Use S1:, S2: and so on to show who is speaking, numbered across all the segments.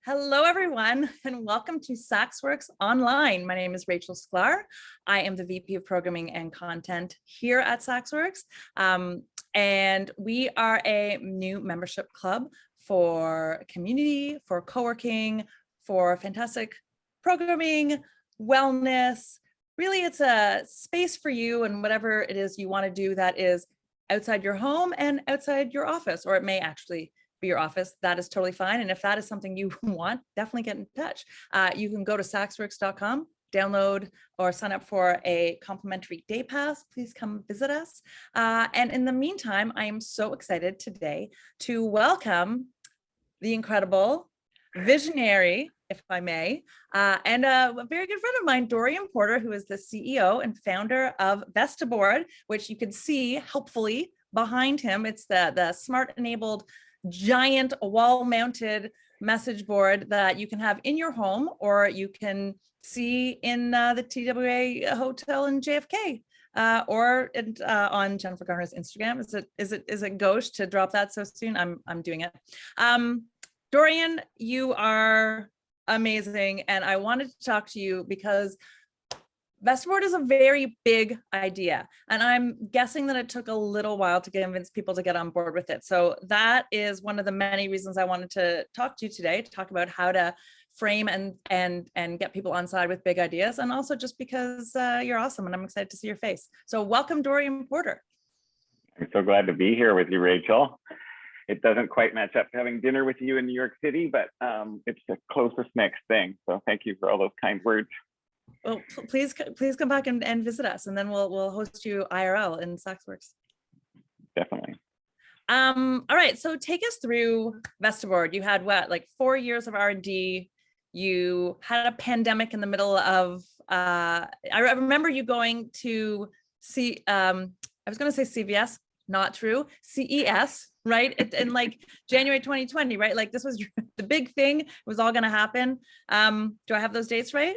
S1: Hello, everyone, and welcome to SaksWorks Online. My name is Rachel Sklar. I am the VP of Programming and Content here at SaksWorks. And we are a new membership club for community, for co-working, for fantastic programming, wellness. Really, it's a space for you and whatever it is you want to do that is outside your home and outside your office, or it may actually be your office. That is totally fine. And if that is something you want, definitely get in touch. You can go to saksworks.com, download or sign up for a complimentary day pass. Please come visit us. And in the meantime, I am so excited today to welcome the incredible visionary, if I may, and a very good friend of mine, Dorrian Porter, who is the CEO and founder of Vestaboard, which you can see helpfully behind him. It's the smart enabled giant wall-mounted message board that you can have in your home, or you can see in the TWA Hotel in JFK, or on Jennifer Garner's Instagram. Is it gauche to drop that so soon? I'm doing it. Dorrian, you are amazing, and I wanted to talk to you because Vestaboard is a very big idea, and I'm guessing that it took a little while to convince people to get on board with it. So that is one of the many reasons I wanted to talk to you today, to talk about how to frame and get people on side with big ideas, and also just because you're awesome and I'm excited to see your face. So welcome, Dorrian Porter.
S2: I'm so glad to be here with you, Rachel. It doesn't quite match up to having dinner with you in New York City, but it's the closest next thing. So thank you for all those kind words.
S1: Well, please come back and visit us, and then we'll host you IRL in SaksWorks.
S2: Definitely.
S1: All right, so take us through Vestaboard. You had what, like 4 years of R&D. You had a pandemic in the middle of. I remember you going to see. I was going to say CVS, not true. CES, right? In like January 2020, right? Like this was the big thing. It was all going to happen. Do I have those dates right?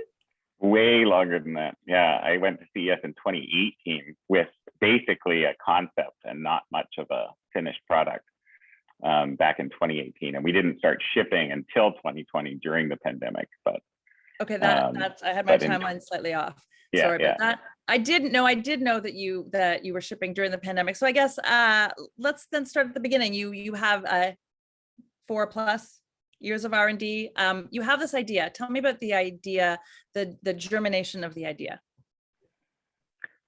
S2: Way longer than that. Yeah, I went to CES in 2018 with basically a concept and not much of a finished product back in 2018. And we didn't start shipping until 2020 during the pandemic. But
S1: okay, that's I had my timeline slightly off.
S2: Yeah,
S1: sorry about that. I did know that you were shipping during the pandemic. So I guess let's then start at the beginning. You have 4+ years of R&D. You have this idea. Tell me about the idea, the germination of the idea.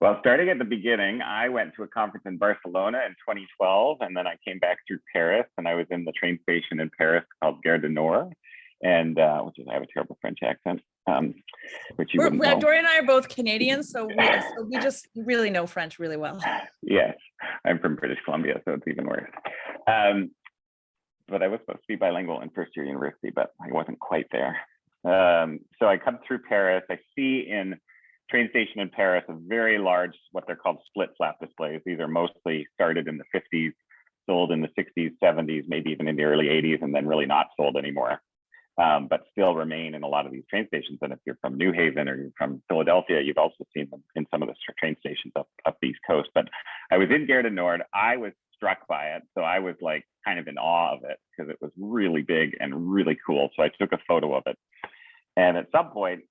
S2: Well, starting at the beginning, I went to a conference in Barcelona in 2012, and then I came back through Paris, and I was in the train station in Paris called Gare du Nord, and which is, I have a terrible French accent, which you wouldn't know.
S1: Dorrian and I are both Canadians, so we just really know French really well.
S2: Yes, I'm from British Columbia, so it's even worse. But I was supposed to be bilingual in first year university, but I wasn't quite there. So I come through Paris. I see in train station in Paris a very large, what they're called split flap displays. These are mostly started in the 50s, sold in the 60s, 70s, maybe even in the early 80s, and then really not sold anymore, but still remain in a lot of these train stations. And if you're from New Haven or you're from Philadelphia, you've also seen them in some of the train stations up the East Coast. But I was in Gare du Nord. I was struck by it. So I was like kind of in awe of it because it was really big and really cool. So I took a photo of it. And at some point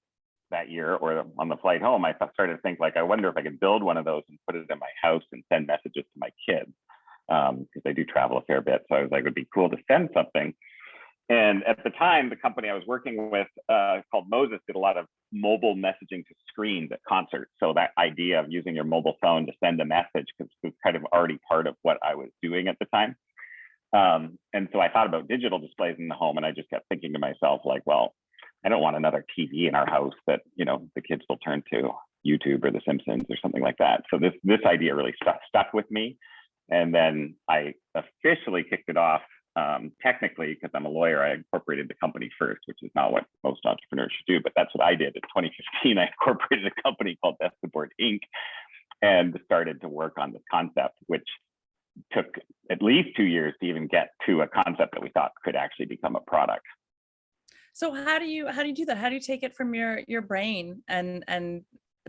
S2: that year, or on the flight home, I started to think like, I wonder if I could build one of those and put it in my house and send messages to my kids, because I do travel a fair bit. So I was like, it would be cool to send something. And at the time, the company I was working with called Moses did a lot of mobile messaging to screens at concerts. So that idea of using your mobile phone to send a message was kind of already part of what I was doing at the time. And so I thought about digital displays in the home, and I just kept thinking to myself, like, well, I don't want another TV in our house that, you know, the kids will turn to YouTube or The Simpsons or something like that. So this idea really stuck with me. And then I officially kicked it off. Technically, because I'm a lawyer, I incorporated the company first, which is not what most entrepreneurs should do, but that's what I did. In 2015, I incorporated a company called Vestaboard Inc. and started to work on this concept, which took at least 2 years to even get to a concept that we thought could actually become a product.
S1: So how do you do that? How do you take it from your brain and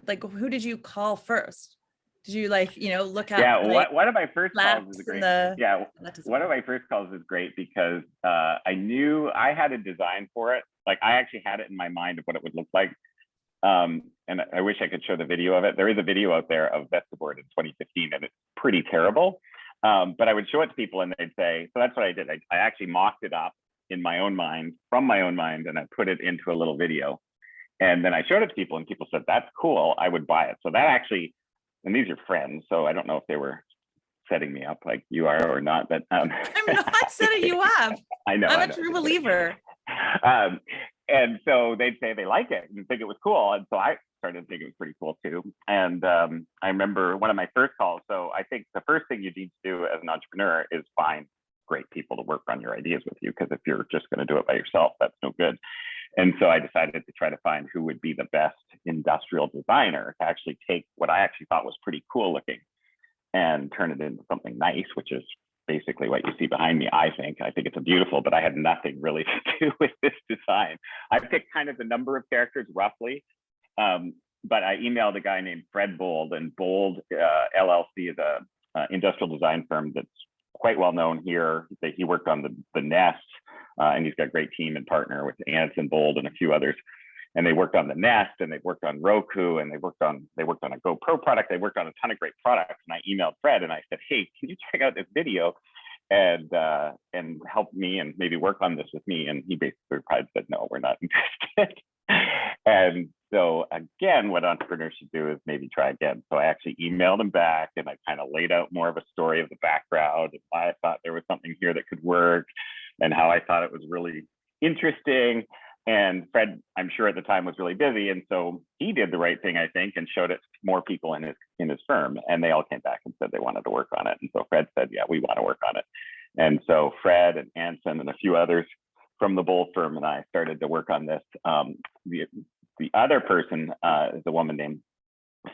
S1: like, who did you call first? Did you like, look up
S2: Yeah,
S1: like
S2: one of my first calls is
S1: flaps
S2: a
S1: and
S2: great.
S1: the,
S2: Yeah,
S1: that doesn't
S2: one of
S1: work.
S2: my first calls is great because I knew I had a design for it. Like I actually had it in my mind of what it would look like. And I wish I could show the video of it. There is a video out there of Vestaboard in 2015, and it's pretty terrible. But I would show it to people, and they'd say, so that's what I did. I actually mocked it up in my own mind, from my own mind, and I put it into a little video. And then I showed it to people, and people said, that's cool, I would buy it. So that actually, and these are friends, so I don't know if they were setting me up like you are or not, but
S1: I'm not setting you up.
S2: I know.
S1: I'm a true believer.
S2: And so they'd say they like it and think it was cool. And so I started thinking it was pretty cool too. And I remember one of my first calls. So I think the first thing you need to do as an entrepreneur is find great people to work on your ideas with you. Because if you're just going to do it by yourself, that's no good. And so I decided to try to find who would be the best industrial designer to actually take what I actually thought was pretty cool looking and turn it into something nice, which is basically what you see behind me. I think it's a beautiful, but I had nothing really to do with this design. I picked kind of the number of characters roughly, but I emailed a guy named Fred Bold, and Bold LLC is a industrial design firm that's quite well known here. That he worked on the Nest, and he's got a great team and partner with Anderson Bold and a few others. And they worked on the Nest, and they worked on Roku, and they worked on a GoPro product. They worked on a ton of great products. And I emailed Fred and I said, hey, can you check out this video and help me and maybe work on this with me? And he basically replied, said, no, we're not interested. And so again, what entrepreneurs should do is maybe try again. So I actually emailed him back, and I kind of laid out more of a story of the background and why I thought there was something here that could work and how I thought it was really interesting. And Fred, I'm sure at the time, was really busy. And so he did the right thing, I think, and showed it to more people in his firm. And they all came back and said they wanted to work on it. And so Fred said, yeah, we want to work on it. And so Fred and Anson and a few others from the Bold firm and I started to work on this. The other person is a woman named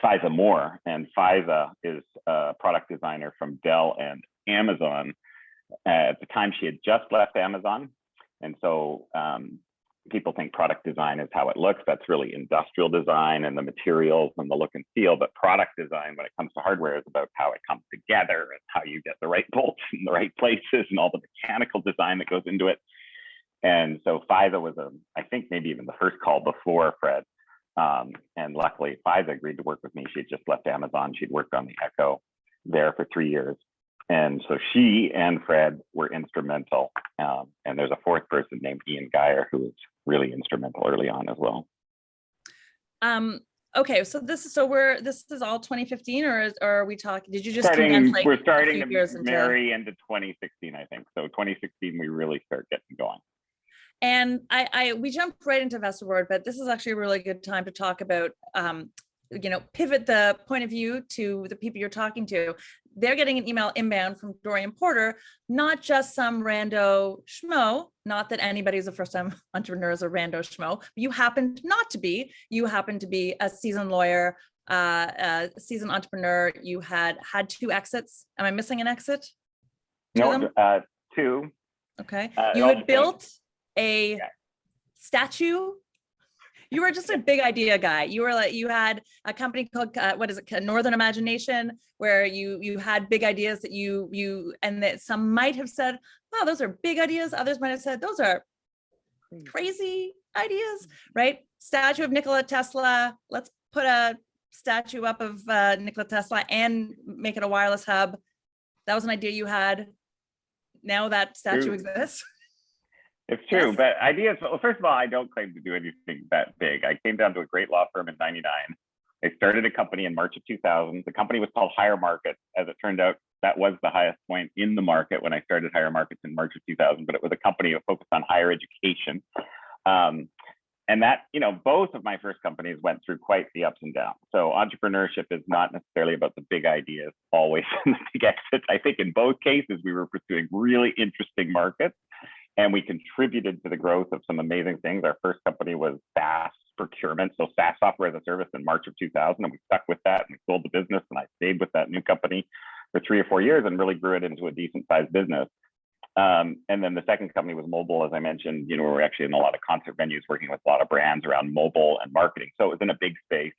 S2: Faiza Moore. And Faiza is a product designer from Dell and Amazon. At the time, she had just left Amazon. And so people think product design is how it looks. That's really industrial design and the materials and the look and feel. But product design, when it comes to hardware, is about how it comes together and how you get the right bolts in the right places and all the mechanical design that goes into it. And so Faiza was, I think maybe even the first call before Fred. And luckily, Faiza agreed to work with me. She had just left Amazon. She'd worked on the Echo there for 3 years. And so she and Fred were instrumental. And there's a fourth person named Ian Geyer who was really instrumental early on as well.
S1: Okay, so this is all 2015, or are we talking? Did you just
S2: We're starting to marry into 2016, I think. So 2016, we really start getting going.
S1: And we jumped right into Vestaboard, but this is actually a really good time to talk about, pivot the point of view to the people you're talking to. They're getting an email inbound from Dorrian Porter, not just some rando schmo, not that anybody's a first-time entrepreneur is a rando schmo, but you happened not to be. You happened to be a seasoned lawyer, a seasoned entrepreneur. You had 2 exits. Am I missing an exit?
S2: No, 2.
S1: Okay. You had built a statue. You were just a big idea guy. You had a company called Northern Imagination, where you had big ideas that and that some might have said, "Wow, those are big ideas." Others might have said, "Those are crazy ideas," right? Statue of Nikola Tesla. Let's put a statue up of Nikola Tesla and make it a wireless hub. That was an idea you had. Now that statue exists.
S2: It's true,
S1: Yes.
S2: But ideas, well, first of all, I don't claim to do anything that big. I came down to a great law firm in 99. I started a company in March of 2000. The company was called Higher Markets. As it turned out, that was the highest point in the market when I started Higher Markets in March of 2000, but it was a company that focused on higher education. And that, both of my first companies went through quite the ups and downs. So entrepreneurship is not necessarily about the big ideas, always in the big exits. I think in both cases, we were pursuing really interesting markets. And we contributed to the growth of some amazing things. Our first company was SaaS procurement, so SaaS software as a service in March of 2000, and we stuck with that and we sold the business, and I stayed with that new company for 3 or 4 years and really grew it into a decent sized business. And then the second company was mobile, as I mentioned. We're actually in a lot of concert venues working with a lot of brands around mobile and marketing. So it was in a big space.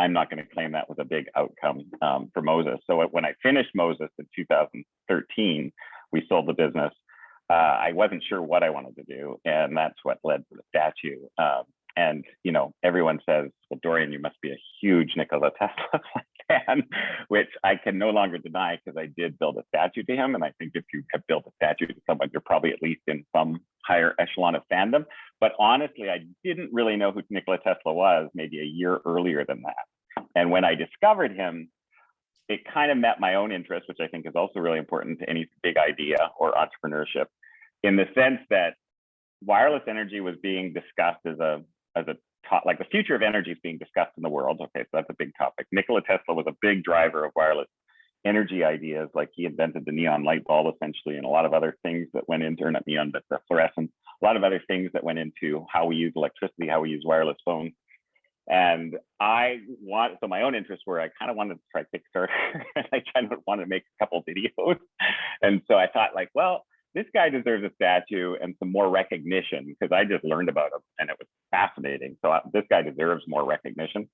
S2: I'm not going to claim that was a big outcome for Moses. So when I finished Moses in 2013, we sold the business. I wasn't sure what I wanted to do, and that's what led to the statue. And you know, everyone says, well, Dorrian, you must be a huge Nikola Tesla fan, which I can no longer deny, because I did build a statue to him. And I think if you have built a statue to someone, you're probably at least in some higher echelon of fandom. But honestly, I didn't really know who Nikola Tesla was maybe a year earlier than that. And when I discovered him, it kind of met my own interest, which I think is also really important to any big idea or entrepreneurship, in the sense that wireless energy was being discussed as a like the future of energy is being discussed in the world. Okay, so that's a big topic. Nikola Tesla was a big driver of wireless energy ideas. Like, he invented the neon light bulb essentially, and a lot of other things that went into, or not neon, but the fluorescence, a lot of other things that went into how we use electricity, how we use wireless phones. And so my own interests were, I kind of wanted to try Kickstarter, and I kind of wanted to make a couple videos. And so I thought, like, well, this guy deserves a statue and some more recognition, because I just learned about him and it was fascinating. So this guy deserves more recognition.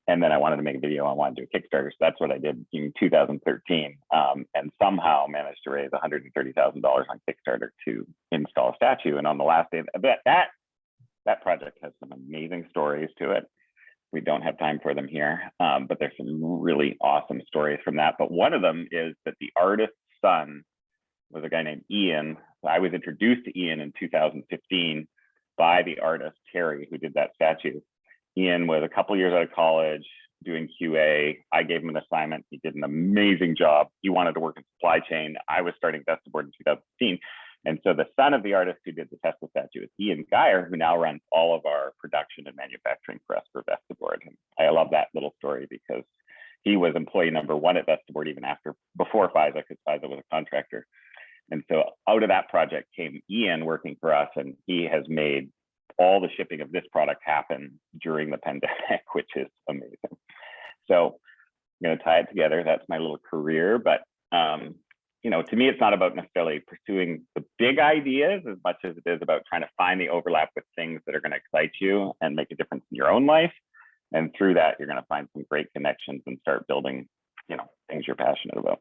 S2: And then I wanted to make a video. I wanted to do a Kickstarter. So that's what I did in 2013, and somehow managed to raise $130,000 on Kickstarter to install a statue. And on the last day of that project has some amazing stories to it. We don't have time for them here, but there's some really awesome stories from that. But one of them is that the artist's son was a guy named Ian. I was introduced to Ian in 2015 by the artist Terry, who did that statue. Ian was a couple years out of college doing QA. I gave him an assignment. He did an amazing job. He wanted to work in supply chain. I was starting Vestaboard in 2015. And so the son of the artist who did the Tesla statue is Ian Geyer, who now runs all of our production and manufacturing for us for Vestaboard. And I love that little story, because he was employee number one at Vestaboard even before FISA, because FISA was a contractor. And so out of that project came Ian working for us, and he has made all the shipping of this product happen during the pandemic, which is amazing. So I'm going to tie it together. That's my little career. But, you know, to me, it's not about necessarily pursuing the big ideas as much as it is about trying to find the overlap with things that are going to excite you and make a difference in your own life. And through that, you're going to find some great connections and start building, you know, things you're passionate about.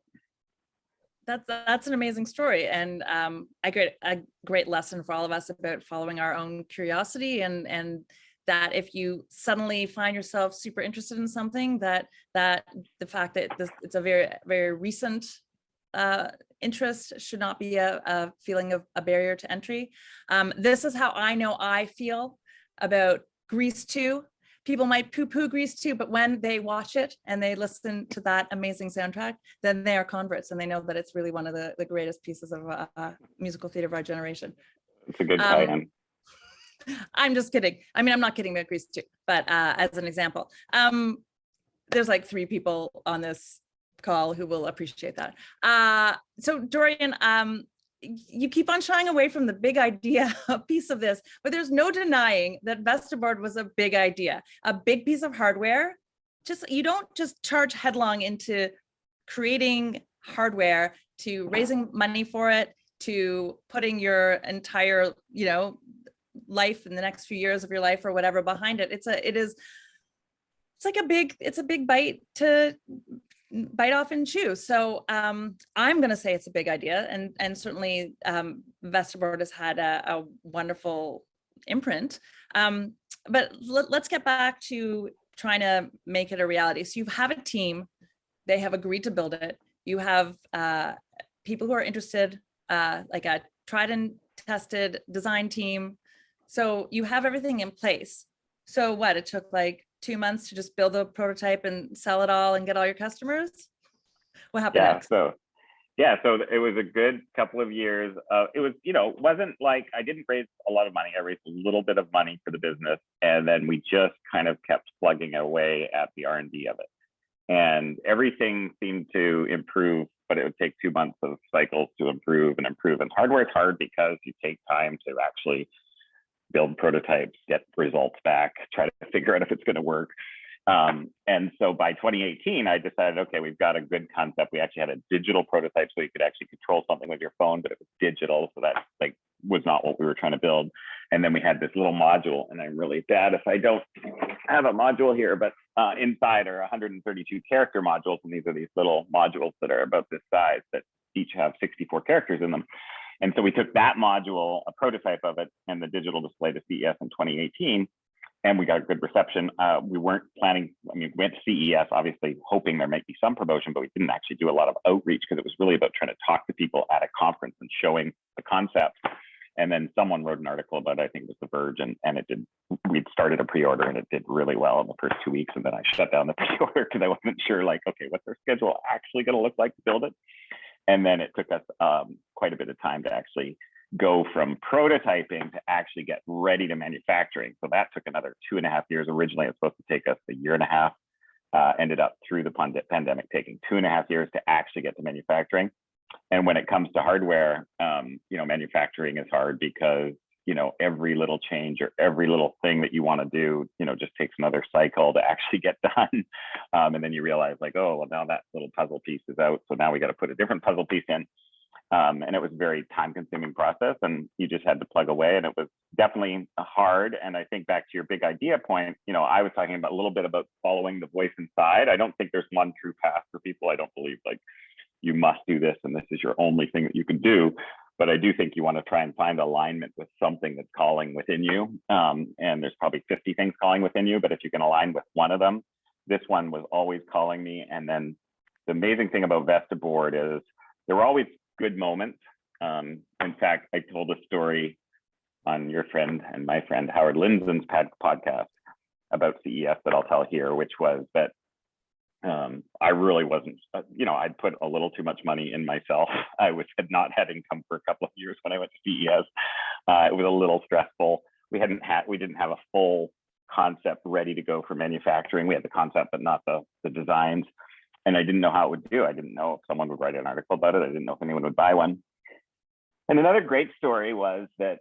S1: That's an amazing story, and a great lesson for all of us about following our own curiosity, and that if you suddenly find yourself super interested in something, that the fact that it's a very, very recent interest should not be a feeling of a barrier to entry. This is how I know I feel about Grease 2. People might poo-poo Grease 2, but when they watch it and they listen to that amazing soundtrack, then they are converts, and they know that it's really one of the greatest pieces of musical theater of our generation.
S2: It's a good tie-in.
S1: I'm just kidding. I mean, I'm not kidding about Grease 2, but as an example, there's like 3 people on this call who will appreciate that. So Dorrian, you keep on shying away from the big idea piece of this, but there's no denying that Vestaboard was a big idea, a big piece of hardware. You don't just charge headlong into creating hardware, to raising money for it, to putting your entire, you know, life in the next few years of your life or whatever behind it. It's a big bite to bite off and chew. So I'm going to say it's a big idea, and certainly Vestaboard has had a wonderful imprint. But let's get back to trying to make it a reality. So you have a team, they have agreed to build it. You have people who are interested, like a tried and tested design team. So you have everything in place. So what, it took like 2 months to just build a prototype and sell it all and get all your customers? What happened next?
S2: So it was a good couple of years. It was, you know, wasn't like I didn't raise a lot of money. I raised a little bit of money for the business, and then we just kind of kept plugging away at the R&D of it. And everything seemed to improve, but it would take 2 months of cycles to improve and improve. And hardware is hard because you take time to actually build prototypes, get results back, try to figure out if it's going to work. And so by 2018, I decided, okay, we've got a good concept. We actually had a digital prototype, so you could actually control something with your phone, but it was digital. So that like was not what we were trying to build. And then we had this little module, and I'm really bad if I don't have a module here, but inside are 132 character modules, and these are these little modules that are about this size that each have 64 characters in them. And so we took that module, a prototype of it, and the digital display to CES in 2018, and we got a good reception. We weren't planning, I mean, we went to CES, obviously hoping there might be some promotion, but we didn't actually do a lot of outreach because it was really about trying to talk to people at a conference and showing the concept. And then someone wrote an article about, I think it was The Verge, and it did, we'd started a pre-order and it did really well in the first 2 weeks. And then I shut down the pre-order because I wasn't sure, like, okay, what's our schedule actually going to look like to build it? And then it took us quite a bit of time to actually go from prototyping to actually get ready to manufacturing. So that took another 2.5 years. Originally, it was supposed to take us a year and a half. Ended up through the pandemic taking 2.5 years to actually get to manufacturing. And when it comes to hardware, you know, manufacturing is hard because, you know, every little change or every little thing that you want to do, you know, just takes another cycle to actually get done. And then you realize, like, oh, well, now that little puzzle piece is out. So now we got to put a different puzzle piece in. And it was a very time consuming process, and you just had to plug away, and it was definitely hard. And I think back to your big idea point, you know, I was talking about a little bit about following the voice inside. I don't think there's one true path for people. I don't believe like you must do this and this is your only thing that you can do. But I do think you want to try and find alignment with something that's calling within you. And there's probably 50 things calling within you, but if you can align with one of them, this one was always calling me. And then the amazing thing about Vestaboard is there were always good moments. In fact, I told a story on your friend and my friend Howard Lindzen's podcast about CES that I'll tell here, which was that I really wasn't, you know, I'd put a little too much money in myself. Had not had income for a couple of years when I went to CES. It was a little stressful. We didn't have a full concept ready to go for manufacturing. We had the concept, but not the designs. And I didn't know how it would do. I didn't know if someone would write an article about it. I didn't know if anyone would buy one. And another great story was that,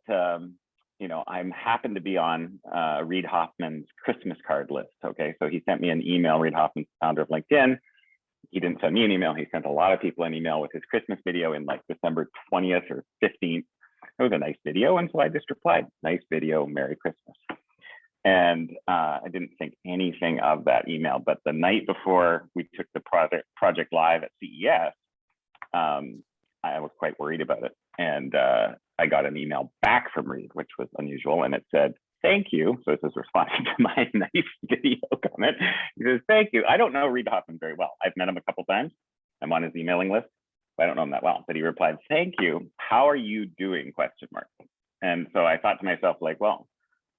S2: you know, I happened to be on Reid Hoffman's Christmas card list. Okay, so he sent me an email. Reid Hoffman's founder of LinkedIn. He didn't send me an email. He sent a lot of people an email with his Christmas video in like December 20th or 15th. It was a nice video, and so I just replied, "Nice video, Merry Christmas." And I didn't think anything of that email. But the night before we took the project live at CES, I was quite worried about it. And I got an email back from Reid, which was unusual. And it said, "Thank you." So this is responding to my nice video comment. He says, "Thank you. I don't know Reid Hoffman very well. I've met him a couple times. I'm on his emailing list, but I don't know him that well." But he replied, "Thank you. How are you doing?" ? And so I thought to myself, like, well,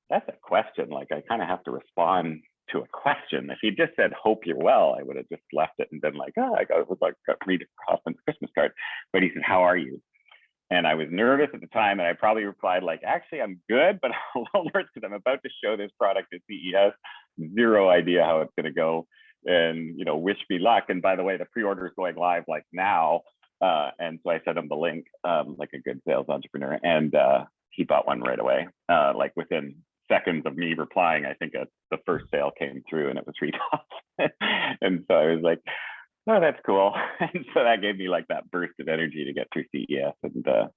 S2: that's a question. Like, I kind of have to respond to a question. If he just said, "Hope you're well," I would have just left it and been like, "Oh, I got Reid Hoffman's Christmas card." But he said, "How are you?" And I was nervous at the time, and I probably replied like, "Actually, I'm good, but I'm a little nervous because I'm about to show this product at CES. Zero idea how it's going to go, and you know, wish me luck. And by the way, the pre-order is going live like now." And so I sent him the link, like a good sales entrepreneur, and he bought one right away. Like within seconds of me replying, I think the first sale came through, and it was Reid Hoffman. And so I was like, "Oh, that's cool." And so that gave me like that burst of energy to get through CES and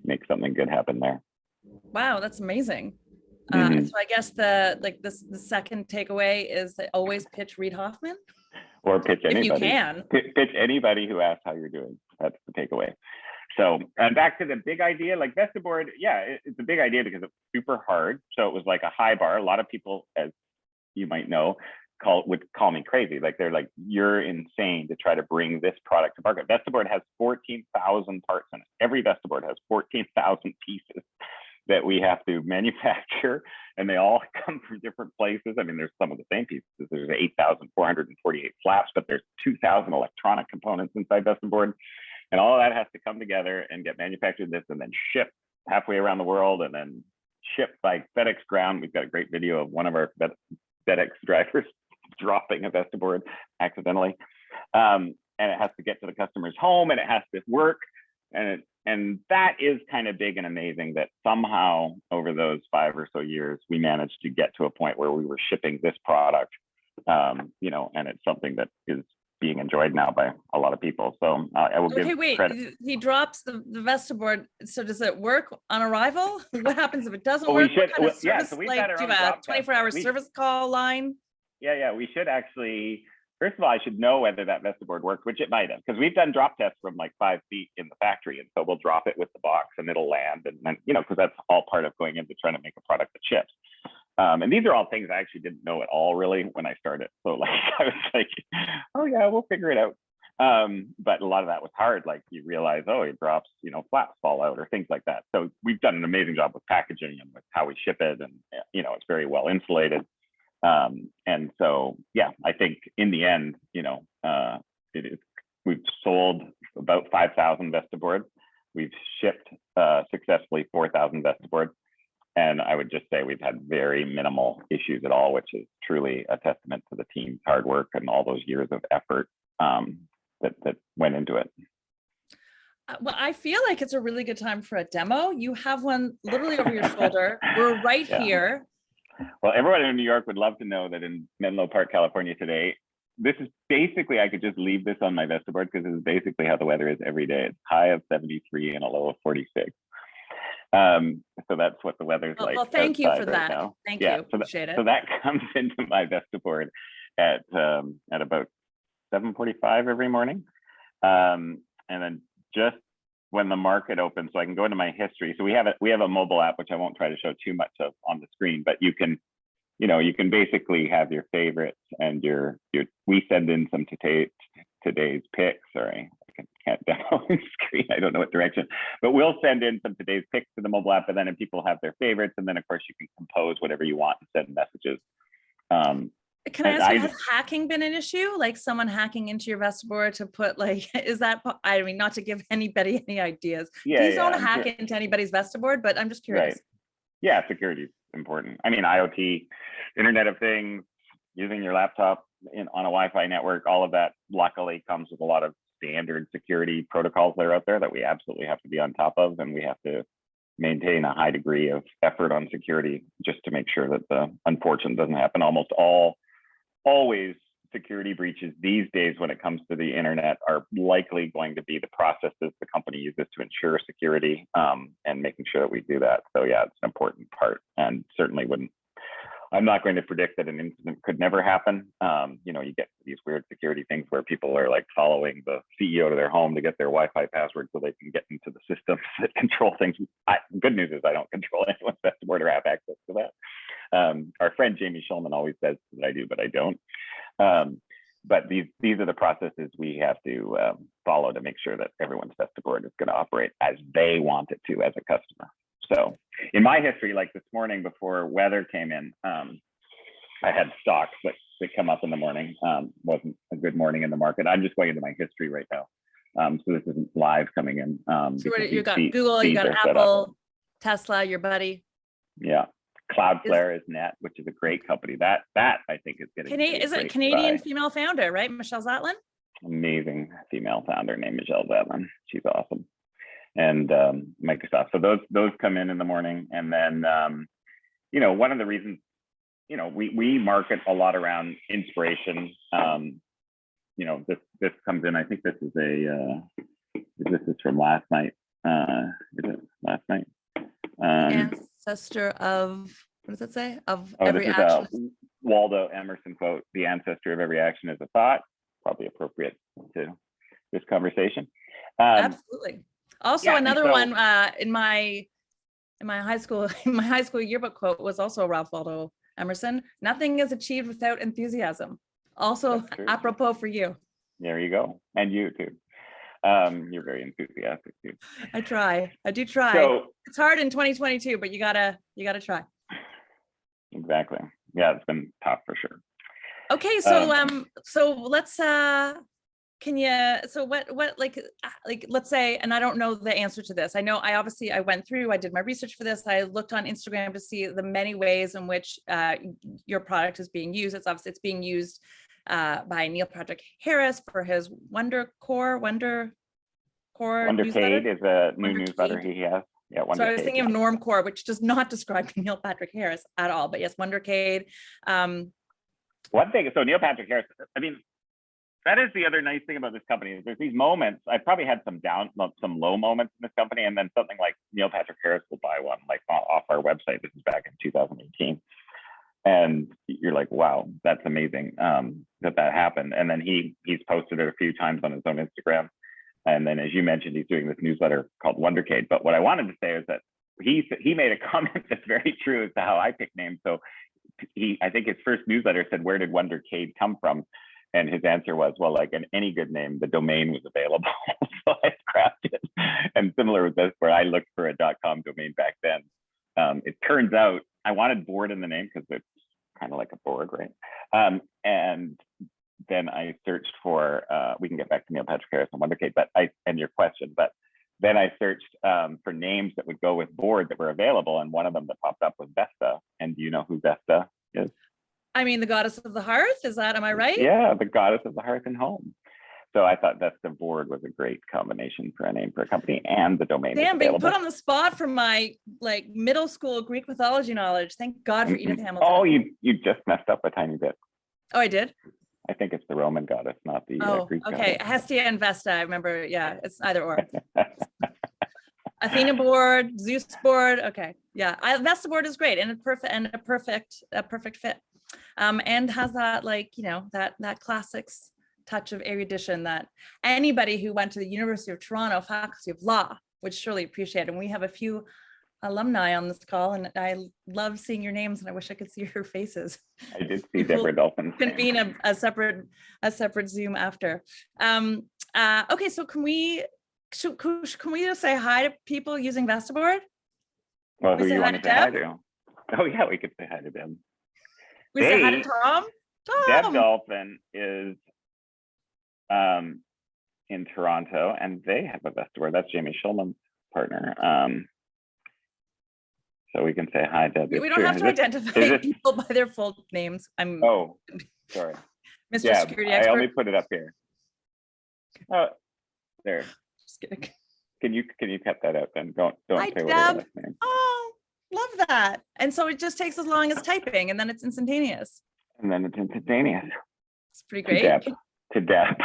S2: make something good happen there.
S1: Wow, that's amazing.
S2: Mhm.
S1: So I guess the second takeaway is that always pitch Reid Hoffman.
S2: Or pitch anybody.
S1: If you can.
S2: Pitch anybody who asks how you're doing. That's the takeaway. So, and back to the big idea, like Vestaboard, yeah, it's a big idea because it's super hard. So it was like a high bar. A lot of people, as you might know, would call me crazy. Like they're like, "You're insane to try to bring this product to market." Vestaboard has 14,000 parts in it. Every Vestaboard has 14,000 pieces that we have to manufacture, and they all come from different places. I mean, there's some of the same pieces. There's 8,448 flaps, but there's 2,000 electronic components inside Vestaboard. And all of that has to come together and get manufactured this and then shipped halfway around the world and then shipped by FedEx ground. We've got a great video of one of our FedEx drivers dropping a Vestaboard accidentally. And it has to get to the customer's home, and it has to work. And that is kind of big and amazing that somehow over those 5 or so years, we managed to get to a point where we were shipping this product, you know, and it's something that is being enjoyed now by a lot of people. So I will give
S1: wait,
S2: credit.
S1: he drops the Vestaboard. So does it work on arrival? What happens if it doesn't
S2: Well, we
S1: work? What
S2: should-
S1: kind of
S2: yeah,
S1: service,
S2: so we've
S1: like,
S2: got our
S1: do you
S2: own
S1: have a
S2: drop test.
S1: 24-hour service call line?
S2: Yeah, we should actually, first of all, I should know whether that Vestaboard works, which it might have, because we've done drop tests from like 5 feet in the factory. And so we'll drop it with the box and it'll land. And then, you know, because that's all part of going into trying to make a product that ships. And these are all things I actually didn't know at all really when I started. So like, I was like, oh yeah, we'll figure it out. But a lot of that was hard. Like you realize, oh, it drops, you know, flaps fall out or things like that. So we've done an amazing job with packaging and with how we ship it. And, you know, it's very well insulated. And so, yeah, I think in the end, you know, we've sold about 5,000 Vestaboards. We've shipped successfully 4,000 Vestaboards. And I would just say we've had very minimal issues at all, which is truly a testament to the team's hard work and all those years of effort that went into it.
S1: Well, I feel like it's a really good time for a demo. You have one literally over your shoulder. We're right here.
S2: Well, everyone in New York would love to know that in Menlo Park, California today, this is basically, I could just leave this on my Vestaboard because this is basically how the weather is every day. It's high of 73 and a low of 46. So that's what the weather's like.
S1: Well, thank you for
S2: right
S1: that.
S2: now.
S1: Thank you. Appreciate it.
S2: So that comes into my Vestaboard at about 7:45 every morning. And then just when the market opens, so I can go into my history. So we have a mobile app, which I won't try to show too much of on the screen, but you can basically have your favorites and we send in some today's picks. Sorry, I can't demo the screen. I don't know what direction, but we'll send in some today's picks to the mobile app, and then if people have their favorites, and then of course you can compose whatever you want and send messages.
S1: Can I ask you, has hacking been an issue? Like someone hacking into your Vestaboard to put like, is that, I mean, not to give anybody any ideas. Please don't hack into anybody's Vestaboard, but I'm just curious.
S2: Right. Yeah, security is important. I mean, IoT, Internet of Things, using your laptop on a Wi-Fi network, all of that luckily comes with a lot of standard security protocols that are out there that we absolutely have to be on top of, and we have to maintain a high degree of effort on security just to make sure that the unfortunate doesn't happen. Always security breaches these days when it comes to the internet are likely going to be the processes the company uses to ensure security, and making sure that we do that. So yeah, it's an important part, and certainly I'm not going to predict that an incident could never happen. You know, you get these weird security things where people are like following the CEO to their home to get their Wi-Fi password so they can get into the systems that control things. Good news is I don't control anyone's Vestaboard or have access to that. Our friend Jamie Schulman always says that I do, but I don't. But these are the processes we have to follow to make sure that everyone's Vestaboard is going to operate as they want it to as a customer. So in my history, like this morning before weather came in, I had stocks that come up in the morning. Wasn't a good morning in the market. I'm just going into my history right now. So this isn't live coming in.
S1: So you got Google, you got Apple, Tesla, your buddy.
S2: Yeah. Cloudflare is net, which is a great company. That I think is getting.
S1: Is it a Canadian female founder, right? Michelle Zatlyn?
S2: Amazing female founder named Michelle Zatlyn. She's awesome. And Microsoft. So those come in the morning, and then you know, one of the reasons, you know, we market a lot around inspiration. You know, this comes in. I think this is from last night. Is it last night?
S1: Ancestor of, what does it say? Of every
S2: this
S1: action.
S2: is a Waldo Emerson quote: "The ancestor of every action is a thought." Probably appropriate to this conversation.
S1: Absolutely. Also, another one in my high school yearbook quote was also Ralph Waldo Emerson: "Nothing is achieved without enthusiasm." Also apropos for you.
S2: There you go, and you too. You're very enthusiastic too.
S1: I do try.
S2: So,
S1: it's hard in 2022, but you gotta try.
S2: Exactly. Yeah, it's been tough for sure.
S1: Okay, so so let's can you, so what like let's say, and I don't know the answer to this. I know I did my research for this. I looked on Instagram to see the many ways in which your product is being used. It's being used by Neil Patrick Harris for his Wondercade
S2: is a new newsletter he has. Yeah,
S1: so I was thinking of Normcore, which does not describe Neil Patrick Harris at all, but yes, Wondercade.
S2: One thing, so Neil Patrick Harris, I mean, that is the other nice thing about this company is there's these moments. I've probably had some low moments in this company, and then something like Neil Patrick Harris will buy one like off our website. This is back in 2018, and you're like, wow, that's amazing that happened. And then he's posted it a few times on his own Instagram, and then as you mentioned, he's doing this newsletter called Wondercade. But what I wanted to say is that he made a comment that's very true as to how I pick names. So I think his first newsletter said, "Where did Wondercade come from?" And his answer was, well, like in any good name, the domain was available. So I scrapped it. And similar with this, where I looked for a .com domain back then. It turns out I wanted board in the name because it's kind of like a board, right? And then I searched for, we can get back to Neil Patrick Harris and Wondercade, and your question, but then I searched for names that would go with board that were available. And one of them that popped up was Vesta. And do you know who Vesta is?
S1: I mean, the goddess of the hearth, am I right?
S2: Yeah, the goddess of the hearth and home. So I thought Vestaboard was a great combination for a name for a company, and the domain.
S1: Damn, being put on the spot for my like middle school Greek mythology knowledge. Thank God for Edith Hamilton.
S2: Oh, you just messed up a tiny bit.
S1: Oh, I did?
S2: I think it's the Roman goddess, not the Greek
S1: okay.
S2: goddess.
S1: Hestia and Vesta, I remember. Yeah, it's either or. Athena board, Zeus board. Okay, yeah, Vestaboard is great and a perfect fit. And has that that classics touch of erudition that anybody who went to the University of Toronto Faculty of Law would surely appreciate. And we have a few alumni on this call, and I love seeing your names, and I wish I could see your faces.
S2: I did see Deborah Dolphin.
S1: Convene a separate Zoom after. Okay, so can we just say hi to people using Vestaboard?
S2: Well, who you want to say hi to? Oh yeah, we could say hi to them.
S1: We say hi to Tom.
S2: Deb Dolphin is in Toronto, and they have a Vestaboard. That's Jamie Schulman's partner. So we can say hi, Deb.
S1: We don't have to identify people by their full names.
S2: Oh, sorry.
S1: Mr.
S2: Yeah,
S1: Security Expert.
S2: I only put it up here. Oh, there.
S1: Just kidding.
S2: Can you cut that out then? Don't
S1: hi,
S2: say
S1: Deb.
S2: whatever last name.
S1: Oh, love that. And so it just takes as long as typing, and then it's instantaneous.
S2: And then it's instantaneous.
S1: It's pretty great.
S2: To Deb.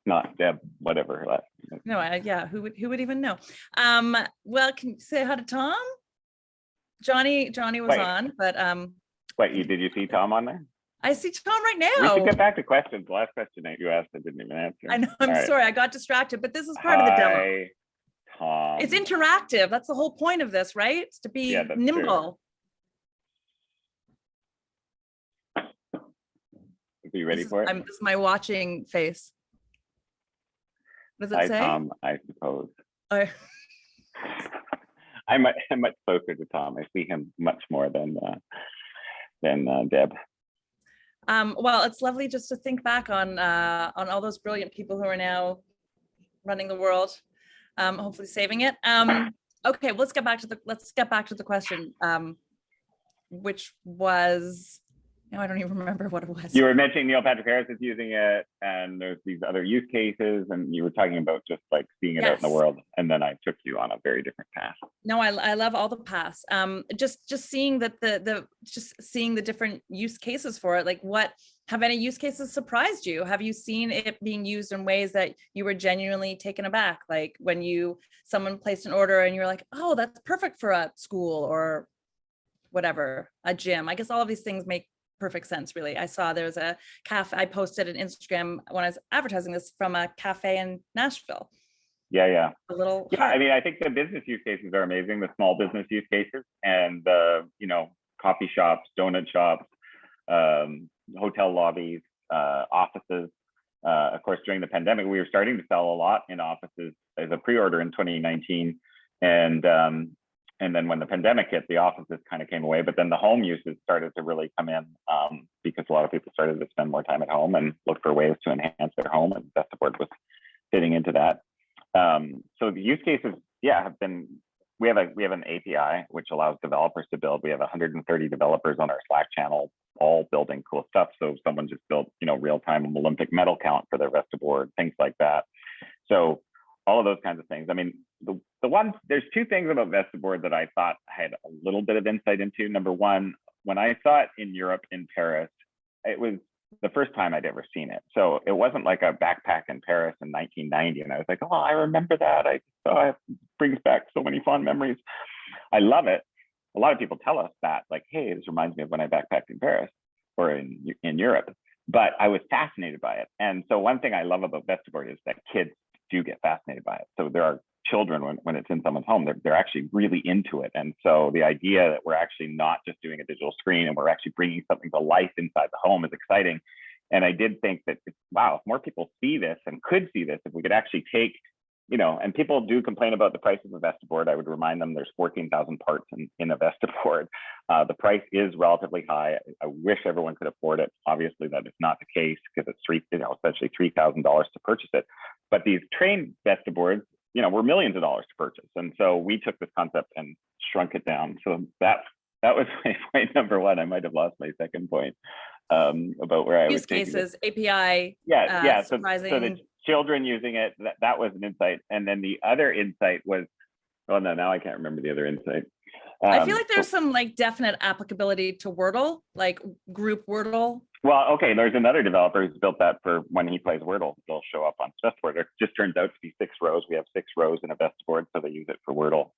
S2: Not Deb, whatever her last name is.
S1: No, yeah, who would even know? Well, can you say hi to Tom? Johnny was on, but
S2: Wait, did you see Tom on there?
S1: I see Tom right now.
S2: We should get back to questions. The last question that you asked, I didn't even answer.
S1: I know, I'm sorry, I got distracted, but this is part of the demo.
S2: Hi, Tom.
S1: It's interactive. That's the whole point of this, right? It's to be nimble.
S2: True. Are you ready for it?
S1: This is my watching face. What does it say?
S2: Hi, Tom, I suppose.
S1: Oh.
S2: I'm much closer to Tom. I see him much more than Deb.
S1: Well, it's lovely just to think back on all those brilliant people who are now running the world, hopefully saving it. Okay, let's get back to the question, which was, now I don't even remember what it was.
S2: You were mentioning Neil Patrick Harris is using it, and there's these other use cases, and you were talking about just like seeing it out in the world, and then I took you on a very different path.
S1: No, I love all the paths. Just seeing that seeing the different use cases for it. Like, what have any use cases surprised you? Have you seen it being used in ways that you were genuinely taken aback? Like when someone placed an order and you're like, oh, that's perfect for a school or whatever, a gym. I guess all of these things make perfect sense, really. I saw there's a cafe, I posted an Instagram when I was advertising this from a cafe in Nashville.
S2: Yeah.
S1: I
S2: mean, I think the business use cases are amazing, the small business use cases, and coffee shops, donut shops, hotel lobbies, offices. Of course, during the pandemic, we were starting to sell a lot in offices as a pre-order in 2019, and then when the pandemic hit, the offices kind of came away, but then the home uses started to really come in because a lot of people started to spend more time at home and look for ways to enhance their home, and Vestaboard was fitting into that. So the use cases, have been, we have an API which allows developers to build. We have 130 developers on our Slack channel, all building cool stuff. So someone just built, real-time Olympic medal count for their Vestaboard, things like that. So all of those kinds of things. I mean, there's two things about Vestaboard that I thought I had a little bit of insight into. Number one, when I saw it in Europe, in Paris, it was the first time I'd ever seen it. So it wasn't like a backpack in Paris in 1990. And I was like, oh, I remember that. It brings back so many fond memories. I love it. A lot of people tell us that, like, hey, this reminds me of when I backpacked in Paris or in Europe. But I was fascinated by it. And so one thing I love about Vestaboard is that kids do get fascinated by it. So there are children, when it's in someone's home, they're actually really into it. And so the idea that we're actually not just doing a digital screen and we're actually bringing something to life inside the home is exciting. And I did think that, wow, if more people see this and could see this, if we could actually take, and people do complain about the price of a Vestaboard. I would remind them there's 14,000 parts in a Vestaboard. The price is relatively high. I wish everyone could afford it. Obviously, that is not the case because it's essentially $3,000 to purchase it. But these train Vestaboards, were millions of dollars to purchase. And so we took this concept and shrunk it down. So that was my point number one. I might have lost my second point about where I was.
S1: Use cases, API.
S2: Yeah. So
S1: surprising.
S2: the children using it, that was an insight. And then the other insight was, oh no, now I can't remember the other insight.
S1: I feel like there's some like definite applicability to Wordle, like group Wordle.
S2: Well, okay, there's another developer who's built that for when he plays Wordle. It'll show up on Vestaboard. It just turns out to be 6 rows. We have 6 rows in a Vestaboard, so they use it for Wordle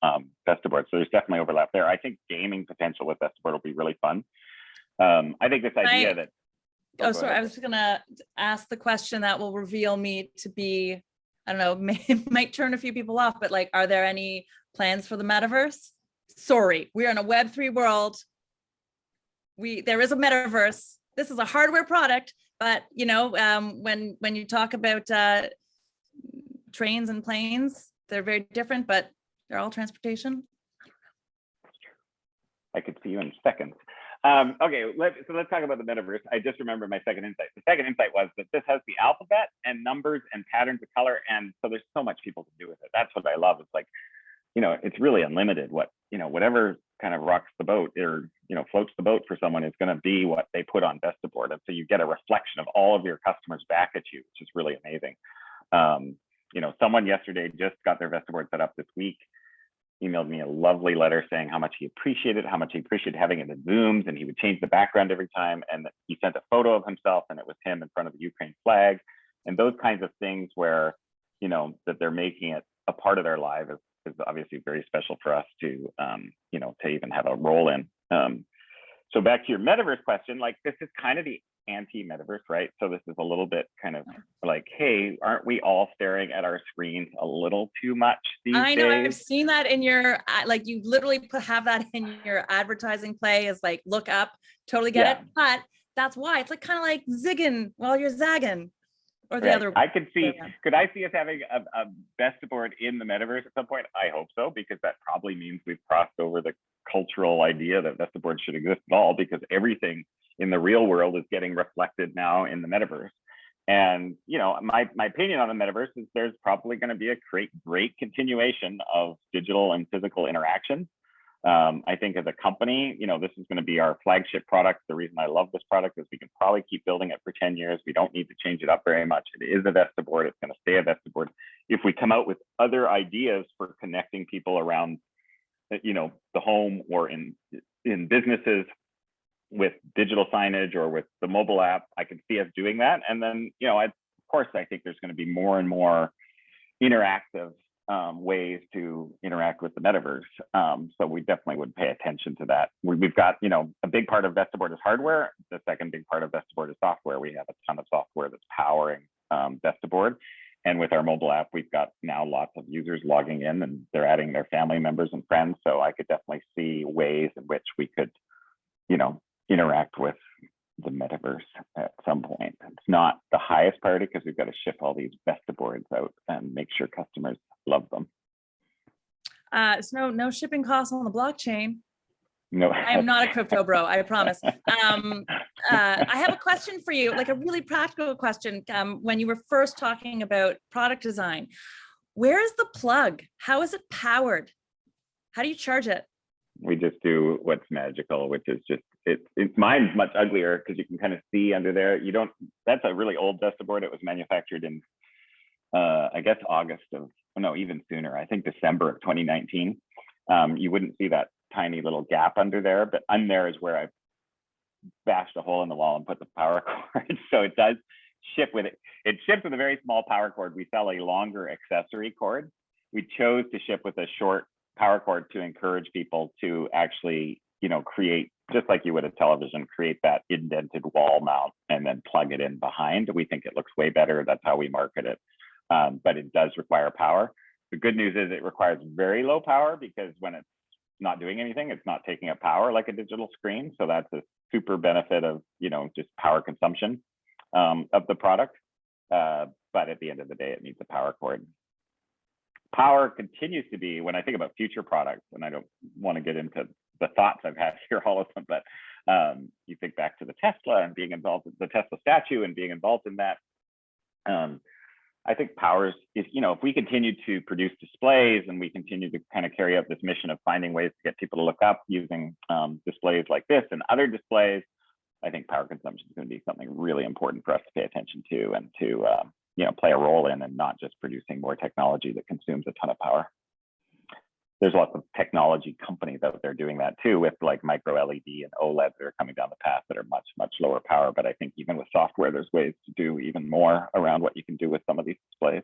S2: Vestaboard. So there's definitely overlap there. I think gaming potential with Vestaboard will be really fun. I think this idea that.
S1: Oh, sorry. I was just gonna ask the question that will reveal me to be, I don't know, might turn a few people off, but like, are there any plans for the metaverse? Sorry, we're in a Web3 world. There is a metaverse. This is a hardware product, but when you talk about trains and planes, they're very different, but they're all transportation.
S2: I could see you in seconds. Okay, so let's talk about the metaverse. I just remember my second insight. The second insight was that this has the alphabet and numbers and patterns of color, and so there's so much people can do with it. That's what I love. It's like, it's really unlimited. Whatever kind of rocks the boat or floats the boat for someone is going to be what they put on Vestaboard, and so you get a reflection of all of your customers back at you, which is really amazing. Someone yesterday just got their Vestaboard set up this week, emailed me a lovely letter saying how much he appreciated having it in zooms, and he would change the background every time, and he sent a photo of himself and it was him in front of the Ukraine flag, and those kinds of things where that they're making it a part of their life is obviously very special for us to to even have a role in. So back to your metaverse question, like this is kind of the anti-metaverse, right? So this is a little bit kind of like, hey, aren't we all staring at our screens a little too much these days?
S1: I know, I've seen that in your, like you literally have that in your advertising play as like, look up, totally get it. But that's why it's like kind of like zigging while you're zagging. Or the other.
S2: I could see, could I see us having a Vestaboard in the metaverse at some point? I hope so, because that probably means we've crossed over the cultural idea that Vestaboard should exist at all, because everything in the real world is getting reflected now in the metaverse. And my opinion on the metaverse is there's probably going to be a great continuation of digital and physical interaction. I think as a company, this is going to be our flagship product. The reason I love this product is we can probably keep building it for 10 years. We don't need to change it up very much. It is a Vestaboard. It's going to stay a Vestaboard. If we come out with other ideas for connecting people around, the home or in businesses with digital signage or with the mobile app, I can see us doing that. And then, of course, I think there's going to be more and more interactive ways to interact with the metaverse. So we definitely would pay attention to that. We've got, a big part of Vestaboard is hardware. The second big part of Vestaboard is software. We have a ton of software that's powering Vestaboard. And with our mobile app, we've got now lots of users logging in and they're adding their family members and friends. So I could definitely see ways in which we could, interact with the metaverse at some point. It's not the highest priority because we've got to ship all these Vestaboards out and make sure customers love them.
S1: So no shipping costs on the blockchain.
S2: No,
S1: I am not a crypto bro, I promise. I have a question for you, like a really practical question. When you were first talking about product design, where is the plug? How is it powered? How do you charge it?
S2: We just do what's magical, which is just, it's mine's much uglier because you can kind of see under there. That's a really old Vestaboard. It was manufactured in, I guess, even sooner, I think December of 2019. You wouldn't see that tiny little gap under there, but under there is where I've bashed a hole in the wall and put the power cord. So it does ship with it. It ships with a very small power cord. We sell a longer accessory cord. We chose to ship with a short power cord to encourage people to actually, create, just like you would a television, create that indented wall mount and then plug it in behind. We think it looks way better. That's how we market it. But it does require power. The good news is it requires very low power, because when it's not doing anything, it's not taking up power like a digital screen. So that's a super benefit of, just power consumption of the product. But at the end of the day, it needs a power cord. Power continues to be, when I think about future products, and I don't want to get into the thoughts I've had here, all of them, but you think back to the Tesla and being involved in the Tesla statue and being involved in that. I think power is, if we continue to produce displays and we continue to kind of carry out this mission of finding ways to get people to look up using displays like this and other displays, I think power consumption is going to be something really important for us to pay attention to and to play a role in, and not just producing more technology that consumes a ton of power. There's lots of technology companies out there doing that too, with like micro LED and OLED that are coming down the path that are much, much lower power. But I think even with software, there's ways to do even more around what you can do with some of these displays.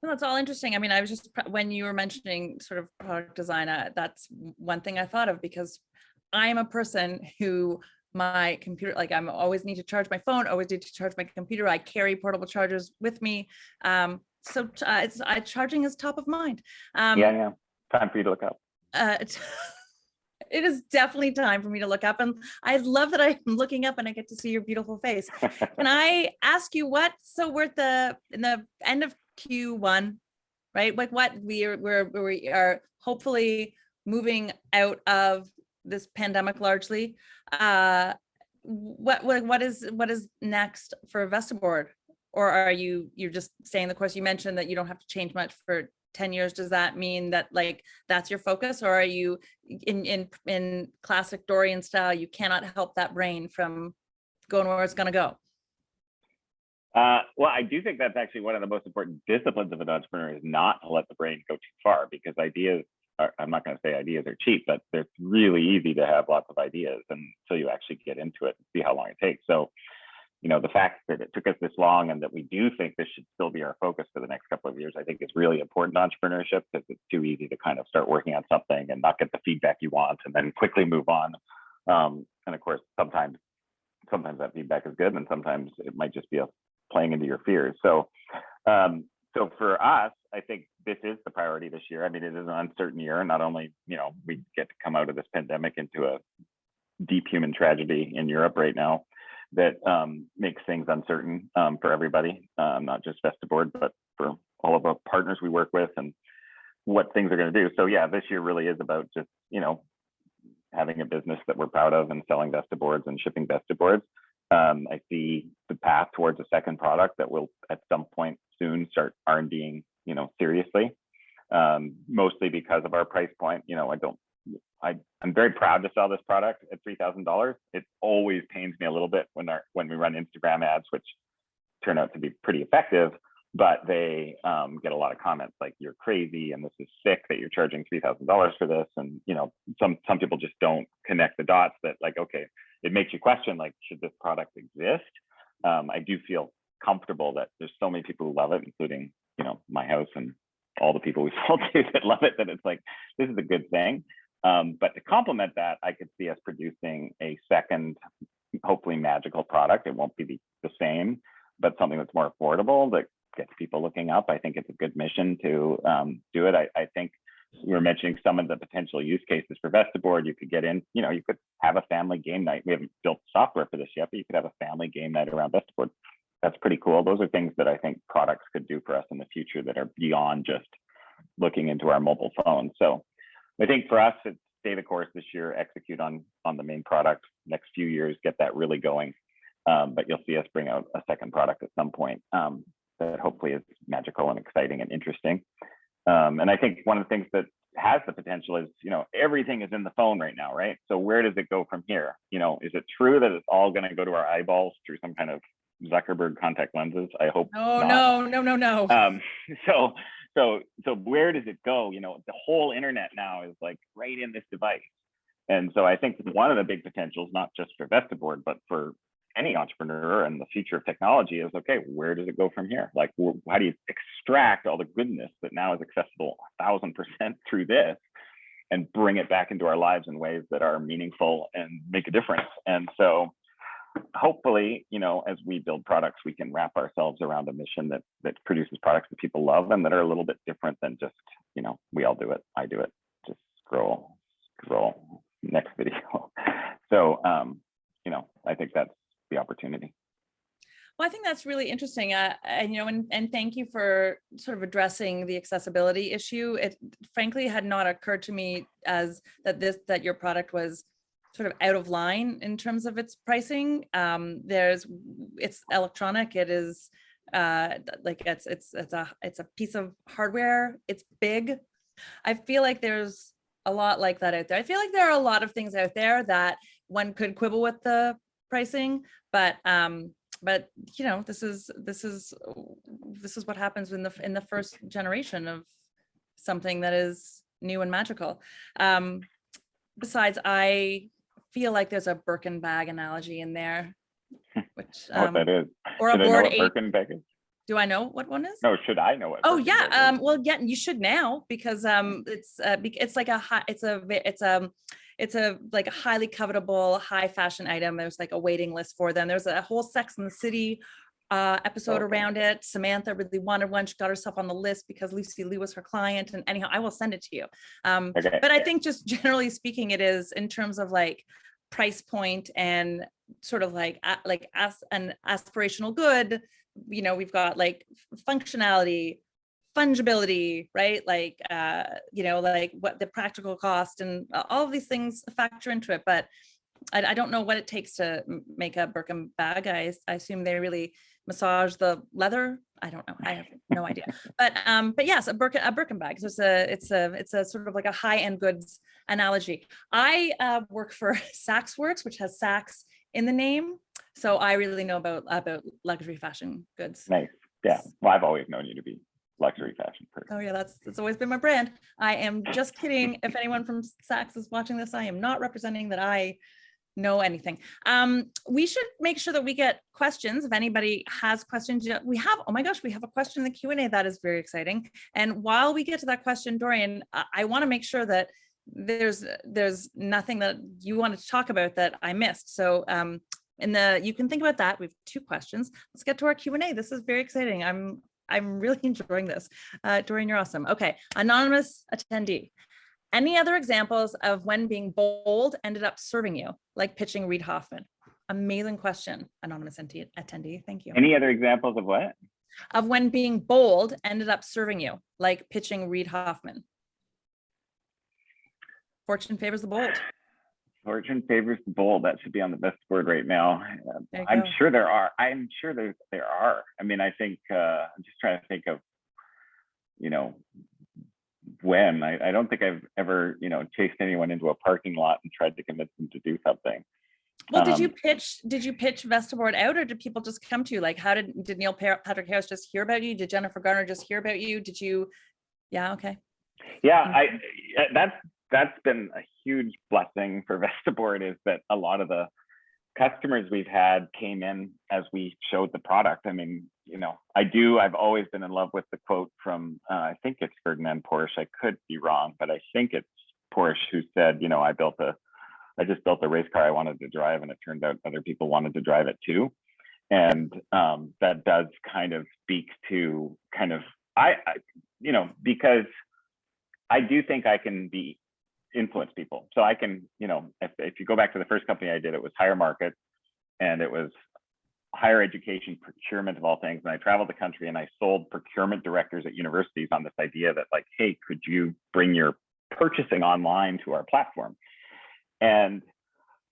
S1: Well, that's all interesting. I mean, I was just, when you were mentioning sort of product design, that's one thing I thought of, because I'm a person who, my computer, like I'm always need to charge my phone, always need to charge my computer. I carry portable chargers with me. So charging is top of mind.
S2: Yeah. Time for you to look up.
S1: It is definitely time for me to look up. And I love that I'm looking up and I get to see your beautiful face. Can I ask you so we're in the end of Q1, right? Like we are hopefully moving out of this pandemic largely. What is next for Vestaboard? Or are you're just staying the course? You mentioned that you don't have to change much for 10 years. Does that mean that like that's your focus, or are you in classic Dorrian style, you cannot help that brain from going where it's going to go?
S2: Well, I do think that's actually one of the most important disciplines of an entrepreneur, is not to let the brain go too far, because ideas are, I'm not going to say ideas are cheap, but they're really easy to have lots of ideas until you actually get into it and see how long it takes. So, the fact that it took us this long and that we do think this should still be our focus for the next couple of years, I think is really important to entrepreneurship, because it's too easy to kind of start working on something and not get the feedback you want and then quickly move on. And of course, sometimes that feedback is good, and sometimes it might just be playing into your fears. So for us, I think this is the priority this year. I mean, it is an uncertain year. Not only, we get to come out of this pandemic into a deep human tragedy in Europe right now that makes things uncertain for everybody, not just Vestaboard, but for all of our partners we work with and what things are going to do. So yeah, this year really is about just, having a business that we're proud of and selling Vestaboards and shipping Vestaboards. I see the path towards a second product that will at some point soon start R&Ding, seriously, mostly because of our price point. I'm very proud to sell this product at $3,000. It always pains me a little bit when we run Instagram ads, which turn out to be pretty effective, but they get a lot of comments like, "You're crazy," and "This is sick that you're charging $3,000 for this." And some people just don't connect the dots that, like, okay, it makes you question, like, should this product exist? I do feel comfortable that there's so many people who love it, including my house and all the people we sold to that love it, that it's like, this is a good thing. But to complement that, I could see us producing a second, hopefully magical product. It won't be the same, but something that's more affordable that gets people looking up. I think it's a good mission to do it. I think we were mentioning some of the potential use cases for Vestaboard. You could get in, you could have a family game night. We haven't built software for this yet, but you could have a family game night around Vestaboard. That's pretty cool. Those are things that I think products could do for us in the future that are beyond just looking into our mobile phone. So I think for us, it's stay the course this year, execute on the main product, next few years, get that really going. But you'll see us bring out a second product at some point that hopefully is magical and exciting and interesting. And I think one of the things that has the potential is, everything is in the phone right now, right? So where does it go from here? Is it true that it's all going to go to our eyeballs through some kind of Zuckerberg contact lenses? I hope not.
S1: No.
S2: So where does it go? The whole internet now is like right in this device. And so I think one of the big potentials, not just for Vestaboard, but for any entrepreneur and the future of technology is, okay, where does it go from here? Like, how do you extract all the goodness that now is accessible 1000% through this and bring it back into our lives in ways that are meaningful and make a difference? And so hopefully, you know, as we build products, we can wrap ourselves around a mission that produces products that people love and that are a little bit different than just, you know, we all do it, I do it, just scroll, next video. So, you know, I think that's the opportunity.
S1: Well, I think that's really interesting. And, you know, and thank you for sort of addressing the accessibility issue. It frankly had not occurred to me as that your product was sort of out of line in terms of its pricing. It's electronic. It is like it's a piece of hardware. It's big. I feel like there's a lot like that out there. I feel like there are a lot of things out there that one could quibble with the pricing, but you know, this is what happens in the first generation of something that is new and magical. Besides, I feel like there's a Birkin bag analogy in there, which
S2: what that is.
S1: or
S2: should
S1: a board
S2: I know what Birkin bag is?
S1: Do I know what one is?
S2: No, should I know what?
S1: Oh
S2: Birkin
S1: yeah.
S2: bag is?
S1: Well, yeah, you should now, because it's like it's a like a highly covetable, high fashion item. There's like a waiting list for them. There's a whole Sex and the City episode around it. Samantha really wanted one. She got herself on the list because Lucy Liu was her client. And anyhow, I will send it to you.
S2: Okay.
S1: But I think just generally speaking, it is in terms of like price point and sort of like as an aspirational good. You know, we've got like functionality, fungibility, right? Like, you know, like what the practical cost and all of these things factor into it. But I don't know what it takes to make a Birkin bag. I assume they really massage the leather. I don't know. I have no idea. But yes, a Birkin bag. So it's a sort of like a high-end goods analogy. I work for SaksWorks, which has Saks in the name. So I really know about luxury fashion goods.
S2: Nice. Yeah. Well, I've always known you to be luxury fashion person.
S1: Oh yeah, that's always been my brand. I am just kidding. If anyone from Saks is watching this, I am not representing that I know anything. We should make sure that we get questions. If anybody has questions, we have, oh my gosh, we have a question in the Q&A. That is very exciting. And while we get to that question, Dorrian, I want to make sure that there's nothing that you wanted to talk about that I missed. So you can think about that. We have 2 questions. Let's get to our Q&A. This is very exciting. I'm really enjoying this. Dorrian, you're awesome. Okay, anonymous attendee. Any other examples of when being bold ended up serving you, like pitching Reid Hoffman? Amazing question, anonymous attendee. Thank you.
S2: Any other examples of what?
S1: Of when being bold ended up serving you, like pitching Reid Hoffman. Fortune favors the bold.
S2: Fortune favors the bold. That should be on the best board right now. I'm sure there are. I'm sure there are. I mean, I think I'm just trying to think of, you know, when I don't think I've ever, you know, chased anyone into a parking lot and tried to convince them to do something.
S1: Well, did you pitch Vestaboard out, or did people just come to you? Like, how did Neil Patrick Harris just hear about you? Did Jennifer Garner just hear about you? Did you? Yeah. Okay.
S2: Yeah, that's been a huge blessing for Vestaboard, is that a lot of the customers we've had came in as we showed the product. I mean, you know, I've always been in love with the quote from, I think it's Ferdinand Porsche. I could be wrong, but I think it's Porsche who said, you know, I just built a race car I wanted to drive, and it turned out other people wanted to drive it too. And that does kind of speak to kind of, you know, because I do think I can influence people. So I can, you know, if you go back to the first company I did, it was higher market, and it was higher education procurement of all things. And I traveled the country and I sold procurement directors at universities on this idea that, like, hey, could you bring your purchasing online to our platform? And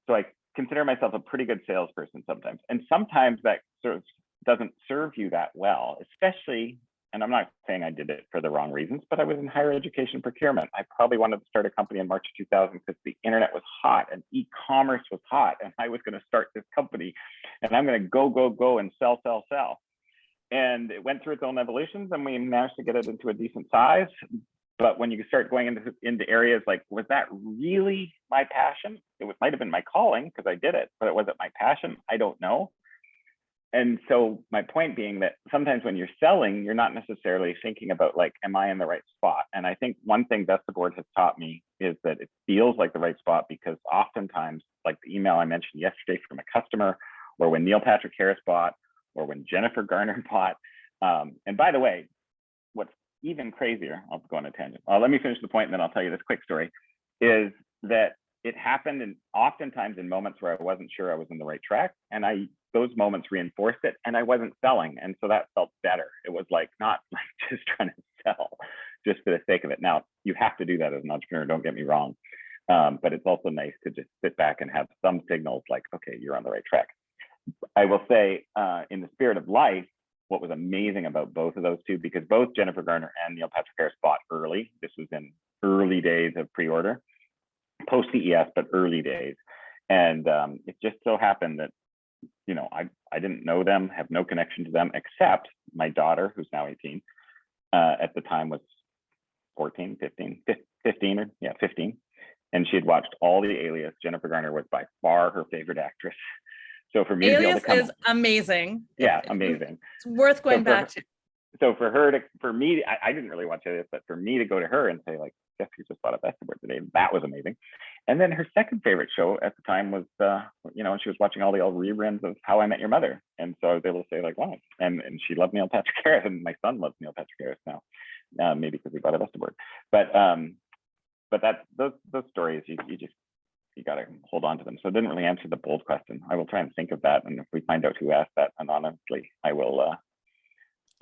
S2: so I consider myself a pretty good salesperson sometimes. And sometimes that sort of doesn't serve you that well, especially, and I'm not saying I did it for the wrong reasons, but I was in higher education procurement. I probably wanted to start a company in March 2000 because the internet was hot and e-commerce was hot, and I was going to start this company, and I'm going to go and sell. And it went through its own evolutions, and we managed to get it into a decent size. But when you start going into areas like, was that really my passion? Might have been my calling because I did it, but was it my passion? I don't know. And so my point being that sometimes when you're selling, you're not necessarily thinking about like, am I in the right spot? And I think one thing Vestaboard has taught me is that it feels like the right spot, because oftentimes, like the email I mentioned yesterday from a customer, or when Neil Patrick Harris bought, or when Jennifer Garner bought. And by the way, what's even crazier, I'll go on a tangent. Let me finish the point and then I'll tell you this quick story, is that it happened and oftentimes in moments where I wasn't sure I was in the right track, and those moments reinforced it, and I wasn't selling. And so that felt better. It was like not like just trying to sell just for the sake of it. Now, you have to do that as an entrepreneur, don't get me wrong. But it's also nice to just sit back and have some signals like, okay, you're on the right track. I will say in the spirit of life, what was amazing about both of those two, because both Jennifer Garner and Neil Patrick Harris bought early. This was in early days of pre-order, post CES, but early days. And it just so happened that, you know, I didn't know them, have no connection to them, except my daughter, who's now 18, at the time was 15. And she had watched all the Alias. Jennifer Garner was by far her favorite actress. So for me
S1: Alias
S2: to be able to
S1: is amazing.
S2: Yeah, amazing.
S1: It's worth going back to.
S2: So for me, I didn't really watch Alias, but for me to go to her and say like, guess who just bought a Vestaboard today, that was amazing. And then her second favorite show at the time was, you know, she was watching all the old reruns of How I Met Your Mother. And so I was able to say like, wow. And she loved Neil Patrick Harris, and my son loves Neil Patrick Harris now, maybe because we bought a Vestaboard. But those stories, you got to hold on to them. So it didn't really answer the bold question. I will try and think of that. And if we find out who asked that anonymously, I will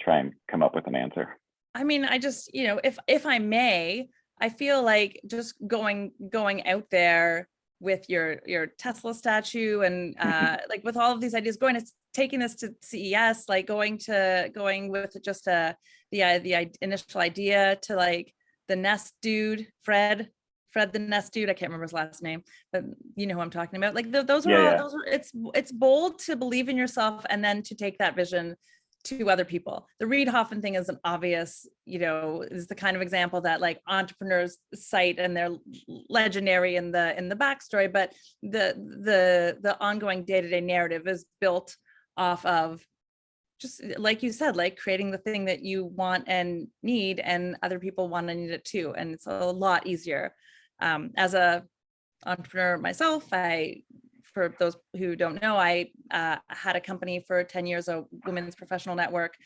S2: try and come up with an answer.
S1: I mean, I just, you know, if I may, I feel like just going out there with your Tesla statue and like with all of these ideas, taking this to CES, like going with just the initial idea to like the Nest dude, Fred the Nest dude. I can't remember his last name, but you know who I'm talking about. Like those are it's bold to believe in yourself and then to take that vision to other people. The Reid Hoffman thing is an obvious, you know, is the kind of example that like entrepreneurs cite, and they're legendary in the backstory, but the ongoing day-to-day narrative is built off of, just like you said, like creating the thing that you want and need, and other people want and need it too. And it's a lot easier. As a entrepreneur myself, for those who don't know, I had a company for 10 years, a women's professional network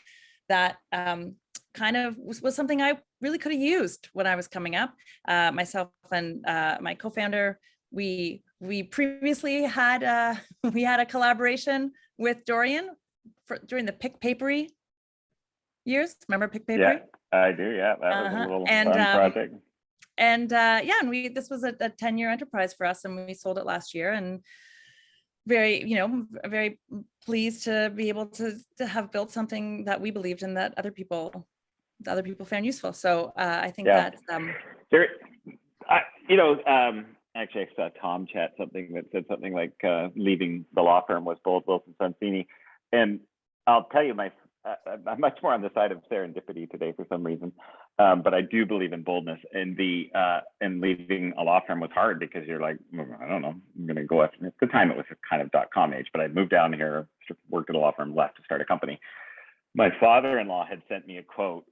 S1: that kind of was something I really could have used when I was coming up. Myself and my co-founder, we previously had we had a collaboration with Dorrian during the Pick Papery years. Remember Pick Papery?
S2: Yeah, I do. Yeah, that was a little fun project.
S1: And this was a 10-year enterprise for us, and we sold it last year, and very pleased to be able to have built something that we believed in, that other people found useful. So I think that
S2: actually I saw Tom chat something that said something like leaving the law firm was bold, Wilson Sonsini. And I'll tell you, I'm much more on the side of serendipity today for some reason, but I do believe in boldness. And leaving a law firm was hard because you're like, I don't know, I'm going to go after. At the time, it was a kind of .com age, but I moved down here, worked at a law firm, left to start a company. My father-in-law had sent me a quote,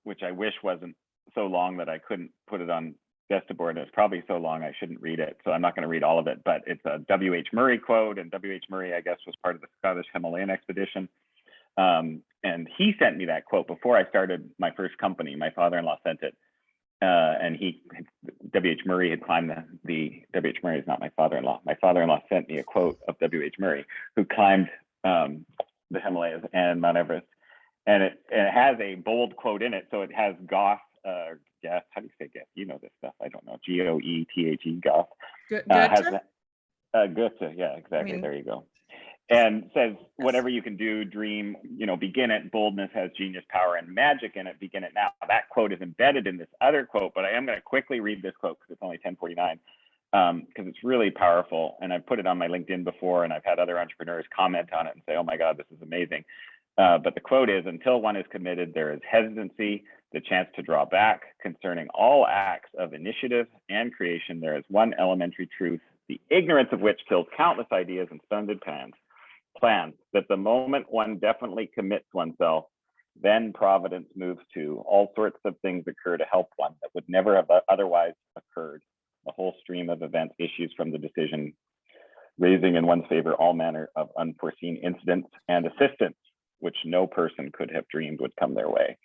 S2: which I wish wasn't so long that I couldn't put it on Vestaboard. It's probably so long I shouldn't read it, so I'm not going to read all of it. But it's a W.H. Murray quote, and W.H. Murray, I guess, was part of the Scottish Himalayan expedition. And he sent me that quote before I started my first company. My father-in-law sent it, and W.H. Murray had climbed the W.H. Murray is not my father-in-law. My father-in-law sent me a quote of W.H. Murray, who climbed the Himalayas and Mount Everest, and it has a bold quote in it. So it has Goth, Goethe, how do you say Goethe? You know this stuff. I don't know. Goethe, Goth.
S1: Goethe?
S2: Goethe, yeah, exactly. There you go. And says, whatever you can do, dream, begin it. Boldness has genius, power, and magic in it. Begin it now. That quote is embedded in this other quote, but I am going to quickly read this quote because it's only 10:49, because it's really powerful. And I've put it on my LinkedIn before, and I've had other entrepreneurs comment on it and say, oh my God, this is amazing. But the quote is, until one is committed, there is hesitancy. the chance to draw back concerning all acts of initiative and creation. There is one elementary truth, the ignorance of which kills countless ideas and splendid plans, that the moment one definitely commits oneself, then providence moves to all sorts of things occur to help one that would never have otherwise occurred. The whole stream of events issues from the decision, raising in one's favor all manner of unforeseen incidents and assistance, which no person could have dreamed would come their way.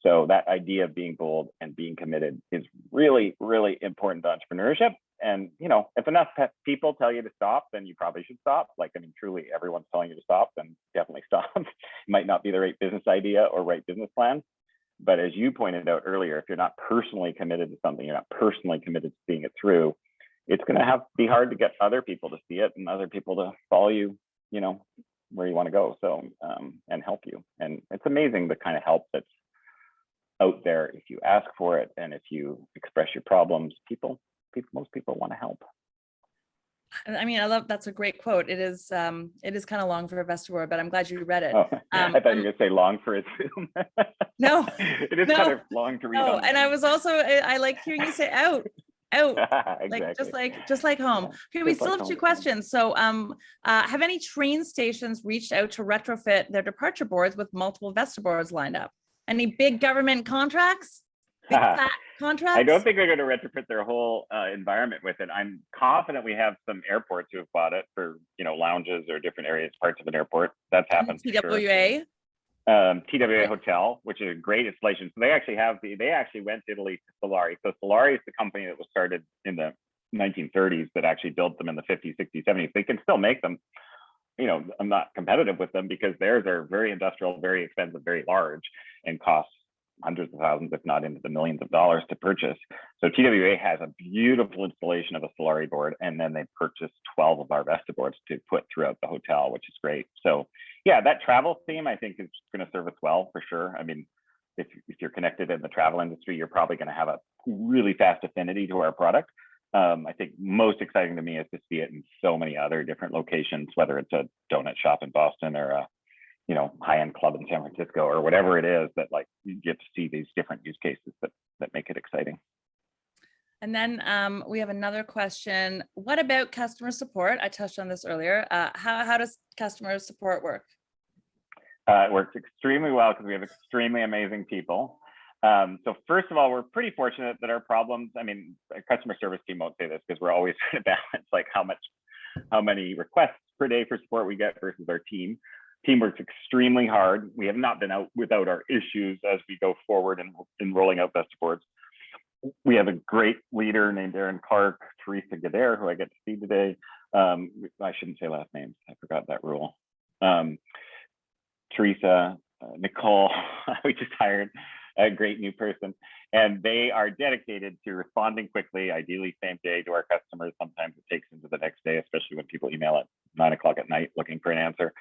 S2: So that idea of being bold and being committed is really, really important to entrepreneurship. And, you know, if enough people tell you to stop, then you probably should stop. Like, I mean, truly everyone's telling you to stop, then definitely stop. It might not be the right business idea or right business plan. But as you pointed out earlier, if you're not personally committed to something, you're not personally committed to seeing it through, it's going to be hard to get other people to see it and other people to follow you, you know, where you want to go. So, and help you. And it's amazing the kind of help that's out there if you ask for it, and if you express your problems, most people want to help.
S1: I mean, that's a great quote. It is kind of long for a Vestaboard, but I'm glad you read it.
S2: Oh, I thought you were going to say long for a Zoom.
S1: No,
S2: it is kind of long to read.
S1: No, and I was also, I like hearing you say out.
S2: Exactly.
S1: like just like home. Okay, we still have two questions. So have any train stations reached out to retrofit their departure boards with multiple Vestaboards lined up? Any big government contracts? Big fat contracts?
S2: I don't think they're going to retrofit their whole environment with it. I'm confident we have some airports who have bought it for, you know, lounges or different areas, parts of an airport. That's happened.
S1: TWA?
S2: TWA Hotel, which is a great installation. So they actually went to Italy to Solari. So Solari is the company that was started in the 1930s that actually built them in the 50s, 60s, 70s. They can still make them. You know, I'm not competitive with them because theirs are very industrial, very expensive, very large, and cost hundreds of thousands, if not into the millions of dollars to purchase. So TWA has a beautiful installation of a Solari board, and then they purchased 12 of our Vestaboards to put throughout the hotel, which is great. So yeah, that travel theme I think is going to serve us well for sure. I mean, if you're connected in the travel industry, you're probably going to have a really fast affinity to our product. I think most exciting to me is to see it in so many other different locations, whether it's a donut shop in Boston or a, you know, high-end club in San Francisco or whatever it is, that like you get to see these different use cases that make it exciting.
S1: And then we have another question. What about customer support? I touched on this earlier. How does customer support work?
S2: It works extremely well because we have extremely amazing people. So first of all, we're pretty fortunate that our problems, I mean, a customer service team won't say this because we're always trying to balance like how many requests per day for support we get versus our team. Team works extremely hard. We have not been out without our issues as we go forward in rolling out Vestaboards. We have a great leader named Aaron Clark, Teresa Gader, who I get to see today. I shouldn't say last names. I forgot that rule. Teresa, Nicole, we just hired a great new person, and they are dedicated to responding quickly, ideally same day, to our customers. Sometimes it takes into the next day, especially when people email at 9 o'clock at night looking for an answer.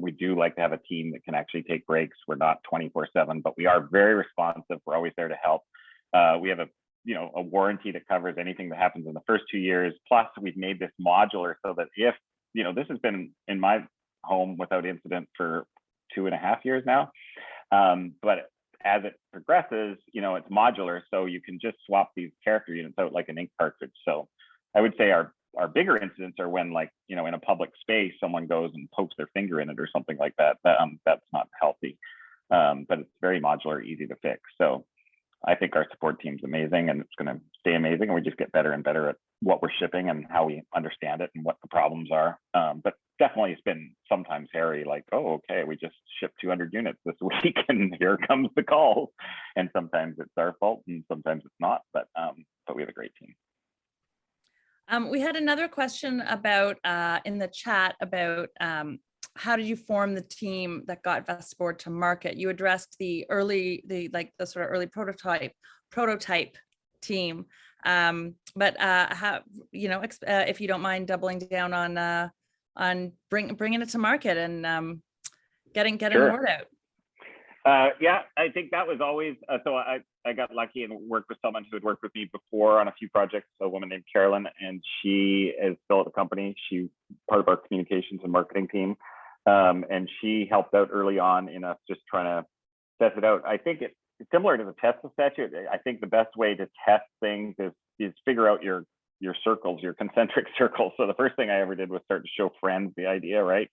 S2: We do like to have a team that can actually take breaks. We're not 24/7, but we are very responsive. We're always there to help. We have a warranty that covers anything that happens in the first 2 years. Plus, we've made this modular so that if, you know, this has been in my home without incident for 2.5 years now. But as it progresses, you know, it's modular, so you can just swap these character units out like an ink cartridge. So I would say our bigger incidents are when, like, you know, in a public space, someone goes and pokes their finger in it or something like that. That's not healthy, but it's very modular, easy to fix. So I think our support team's amazing, and it's going to stay amazing. And we just get better and better at what we're shipping and how we understand it and what the problems are. But definitely it's been sometimes hairy, like, oh, okay, we just shipped 200 units this week and here comes the call. And sometimes it's our fault and sometimes it's not, but we have a great team.
S1: We had another question about in the chat about how did you form the team that got Vestaboard to market? You addressed the sort of early prototype team, but how, you know, if you don't mind doubling down on bringing it to market and getting
S2: Sure.
S1: the word out.
S2: Yeah, I think that was always, so I got lucky and worked with someone who had worked with me before on a few projects, a woman named Carolyn, and she is still at the company. She's part of our communications and marketing team. And she helped out early on in us just trying to test it out. I think similar to the Tesla statue. I think the best way to test things is figure out your circles, your concentric circles. So the first thing I ever did was start to show friends the idea, right?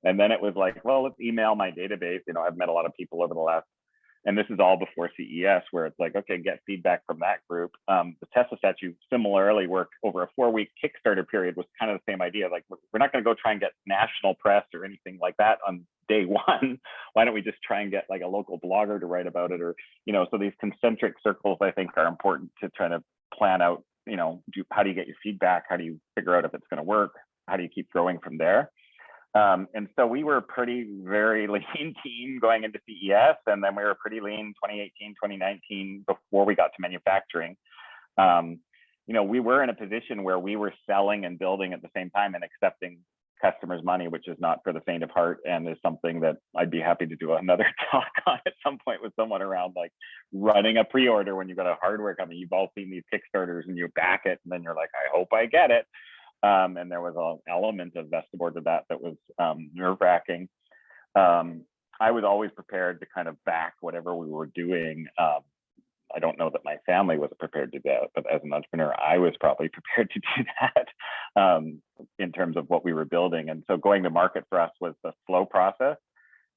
S2: And then it was like, well, let's email my database. I've met a lot of people over the last, and this is all before CES, where it's like, okay, get feedback from that group. The Tesla statue similarly worked over a 4-week Kickstarter period, was kind of the same idea. Like, we're not going to go try and get national press or anything like that on day one. Why don't we just try and get like a local blogger to write about it? Or, so these concentric circles, I think, are important to try to plan out, how do you get your feedback? How do you figure out if it's going to work? How do you keep growing from there? And so we were very lean team going into CES, and then we were pretty lean 2018, 2019 before we got to manufacturing. We were in a position where we were selling and building at the same time and accepting customers' money, which is not for the faint of heart, and is something that I'd be happy to do another talk on at some point with someone around, like running a pre-order when you've got a hardware company. You've all seen these Kickstarters and you back it, and then you're like, I hope I get it. And there was an element of Vestaboard to that was nerve-wracking. I was always prepared to kind of back whatever we were doing. I don't know that my family was prepared to do that, but as an entrepreneur, I was probably prepared to do that in terms of what we were building. And so going to market for us was the slow process,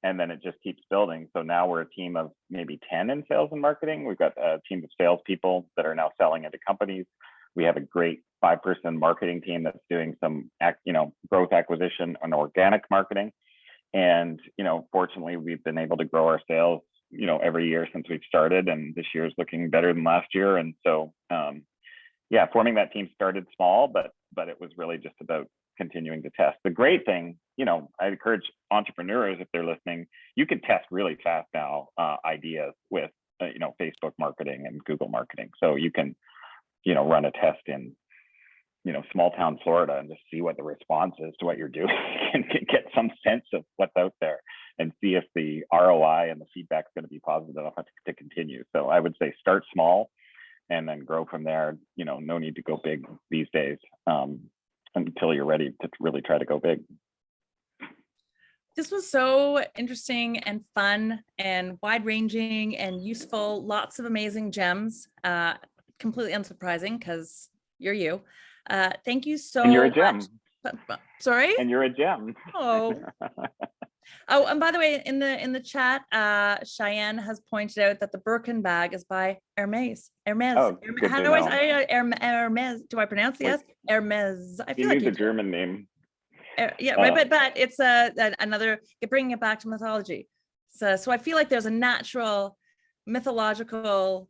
S2: and then it just keeps building. So now we're a team of maybe 10 in sales and marketing. We've got a team of salespeople that are now selling into companies. We have a great 5-person marketing team that's doing some, growth acquisition and organic marketing. And, fortunately, we've been able to grow our sales, every year since we've started, and this year is looking better than last year. And so, forming that team started small, but it was really just about continuing to test. The great thing, I encourage entrepreneurs, if they're listening, you can test really fast now ideas with, Facebook marketing and Google marketing. So you can, run a test in, small town Florida and just see what the response is to what you're doing and get some sense of what's out there and see if the ROI and the feedback is going to be positive enough to continue. So I would say start small and then grow from there. No need to go big these days until you're ready to really try to go big.
S1: This was so interesting and fun and wide-ranging and useful. Lots of amazing gems. Completely unsurprising because you're you. Thank you so much.
S2: And you're a gem.
S1: Sorry?
S2: And you're a gem.
S1: Oh. Oh, and by the way, in the chat, Cheyenne has pointed out that the Birkin bag is by Hermes. Hermes.
S2: Oh,
S1: How do I say Hermes? Do I pronounce the S? Hermes. I feel like
S2: it's a German name.
S1: Yeah, right. But it's another, bringing it back to mythology. So I feel like there's a natural mythological,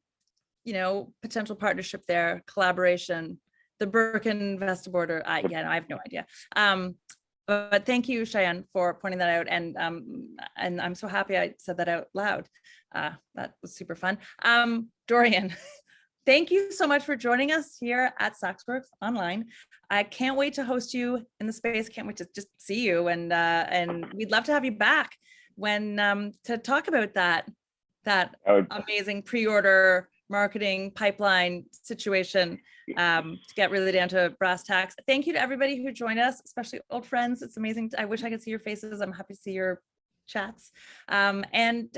S1: potential partnership there, collaboration. The Birkin Vestaboard, I have no idea. But thank you, Cheyenne, for pointing that out. And I'm so happy I said that out loud. That was super fun. Dorrian, thank you so much for joining us here at SaksWorks Online. I can't wait to host you in the space. Can't wait to just see you. And we'd love to have you back when to talk about that amazing pre-order marketing pipeline situation, to get really down to brass tacks. Thank you to everybody who joined us, especially old friends. It's amazing. I wish I could see your faces. I'm happy to see your chats. And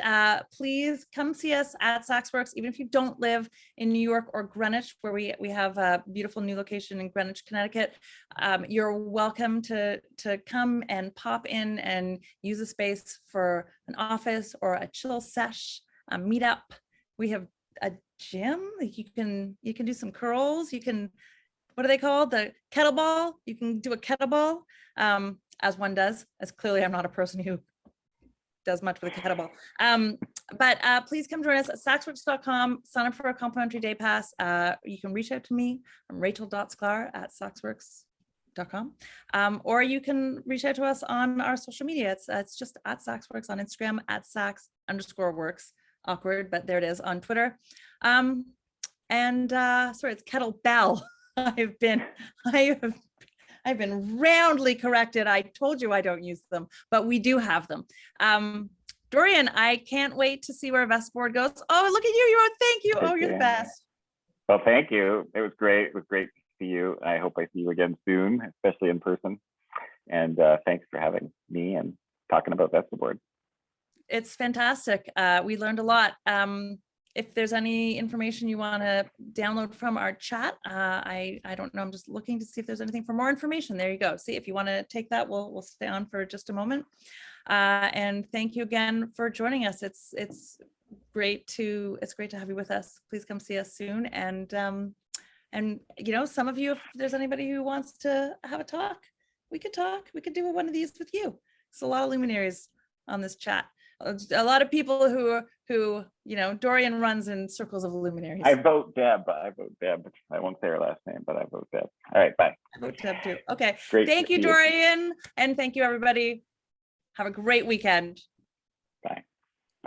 S1: please come see us at SaksWorks, even if you don't live in New York or Greenwich, where we have a beautiful new location in Greenwich, Connecticut. You're welcome to come and pop in and use the space for an office or a chill sesh, a meetup. We have a gym. Like you can do some curls. You can, what are they called? The kettlebell. You can do a kettlebell, as one does. As clearly, I'm not a person who does much with a kettlebell. But please come join us at saksworks.com. Sign up for a complimentary day pass. You can reach out to me. I'm rachel.sklar@saksworks.com. Or you can reach out to us on our social media. It's just at SaksWorks on Instagram, at Saks_works. Awkward, but there it is on Twitter. Sorry, it's kettlebell. I've been roundly corrected. I told you I don't use them, but we do have them. Dorrian, I can't wait to see where Vestaboard goes. Oh, look at you. Thank you. Oh, you're the best.
S2: Well, thank you. It was great. It was great to see you. I hope I see you again soon, especially in person. And thanks for having me and talking about Vestaboard.
S1: It's fantastic. We learned a lot. if there's any information you want to download from our chat, I don't know. I'm just looking to see if there's anything for more information. There you go. See, if you want to take that, we'll stay on for just a moment. And thank you again for joining us. It's great to have you with us. Please come see us soon. And you know, some of you, if there's anybody who wants to have a talk, we could talk. We could do one of these with you. It's a lot of luminaries on this chat. A lot of people who you know, Dorrian runs in circles of luminaries.
S2: I vote Deb. I won't say her last name, but I vote Deb. All right, bye.
S1: I vote Deb too. Okay.
S2: Great.
S1: Thank you, Dorrian. And thank you, everybody. Have a great weekend.
S2: Bye.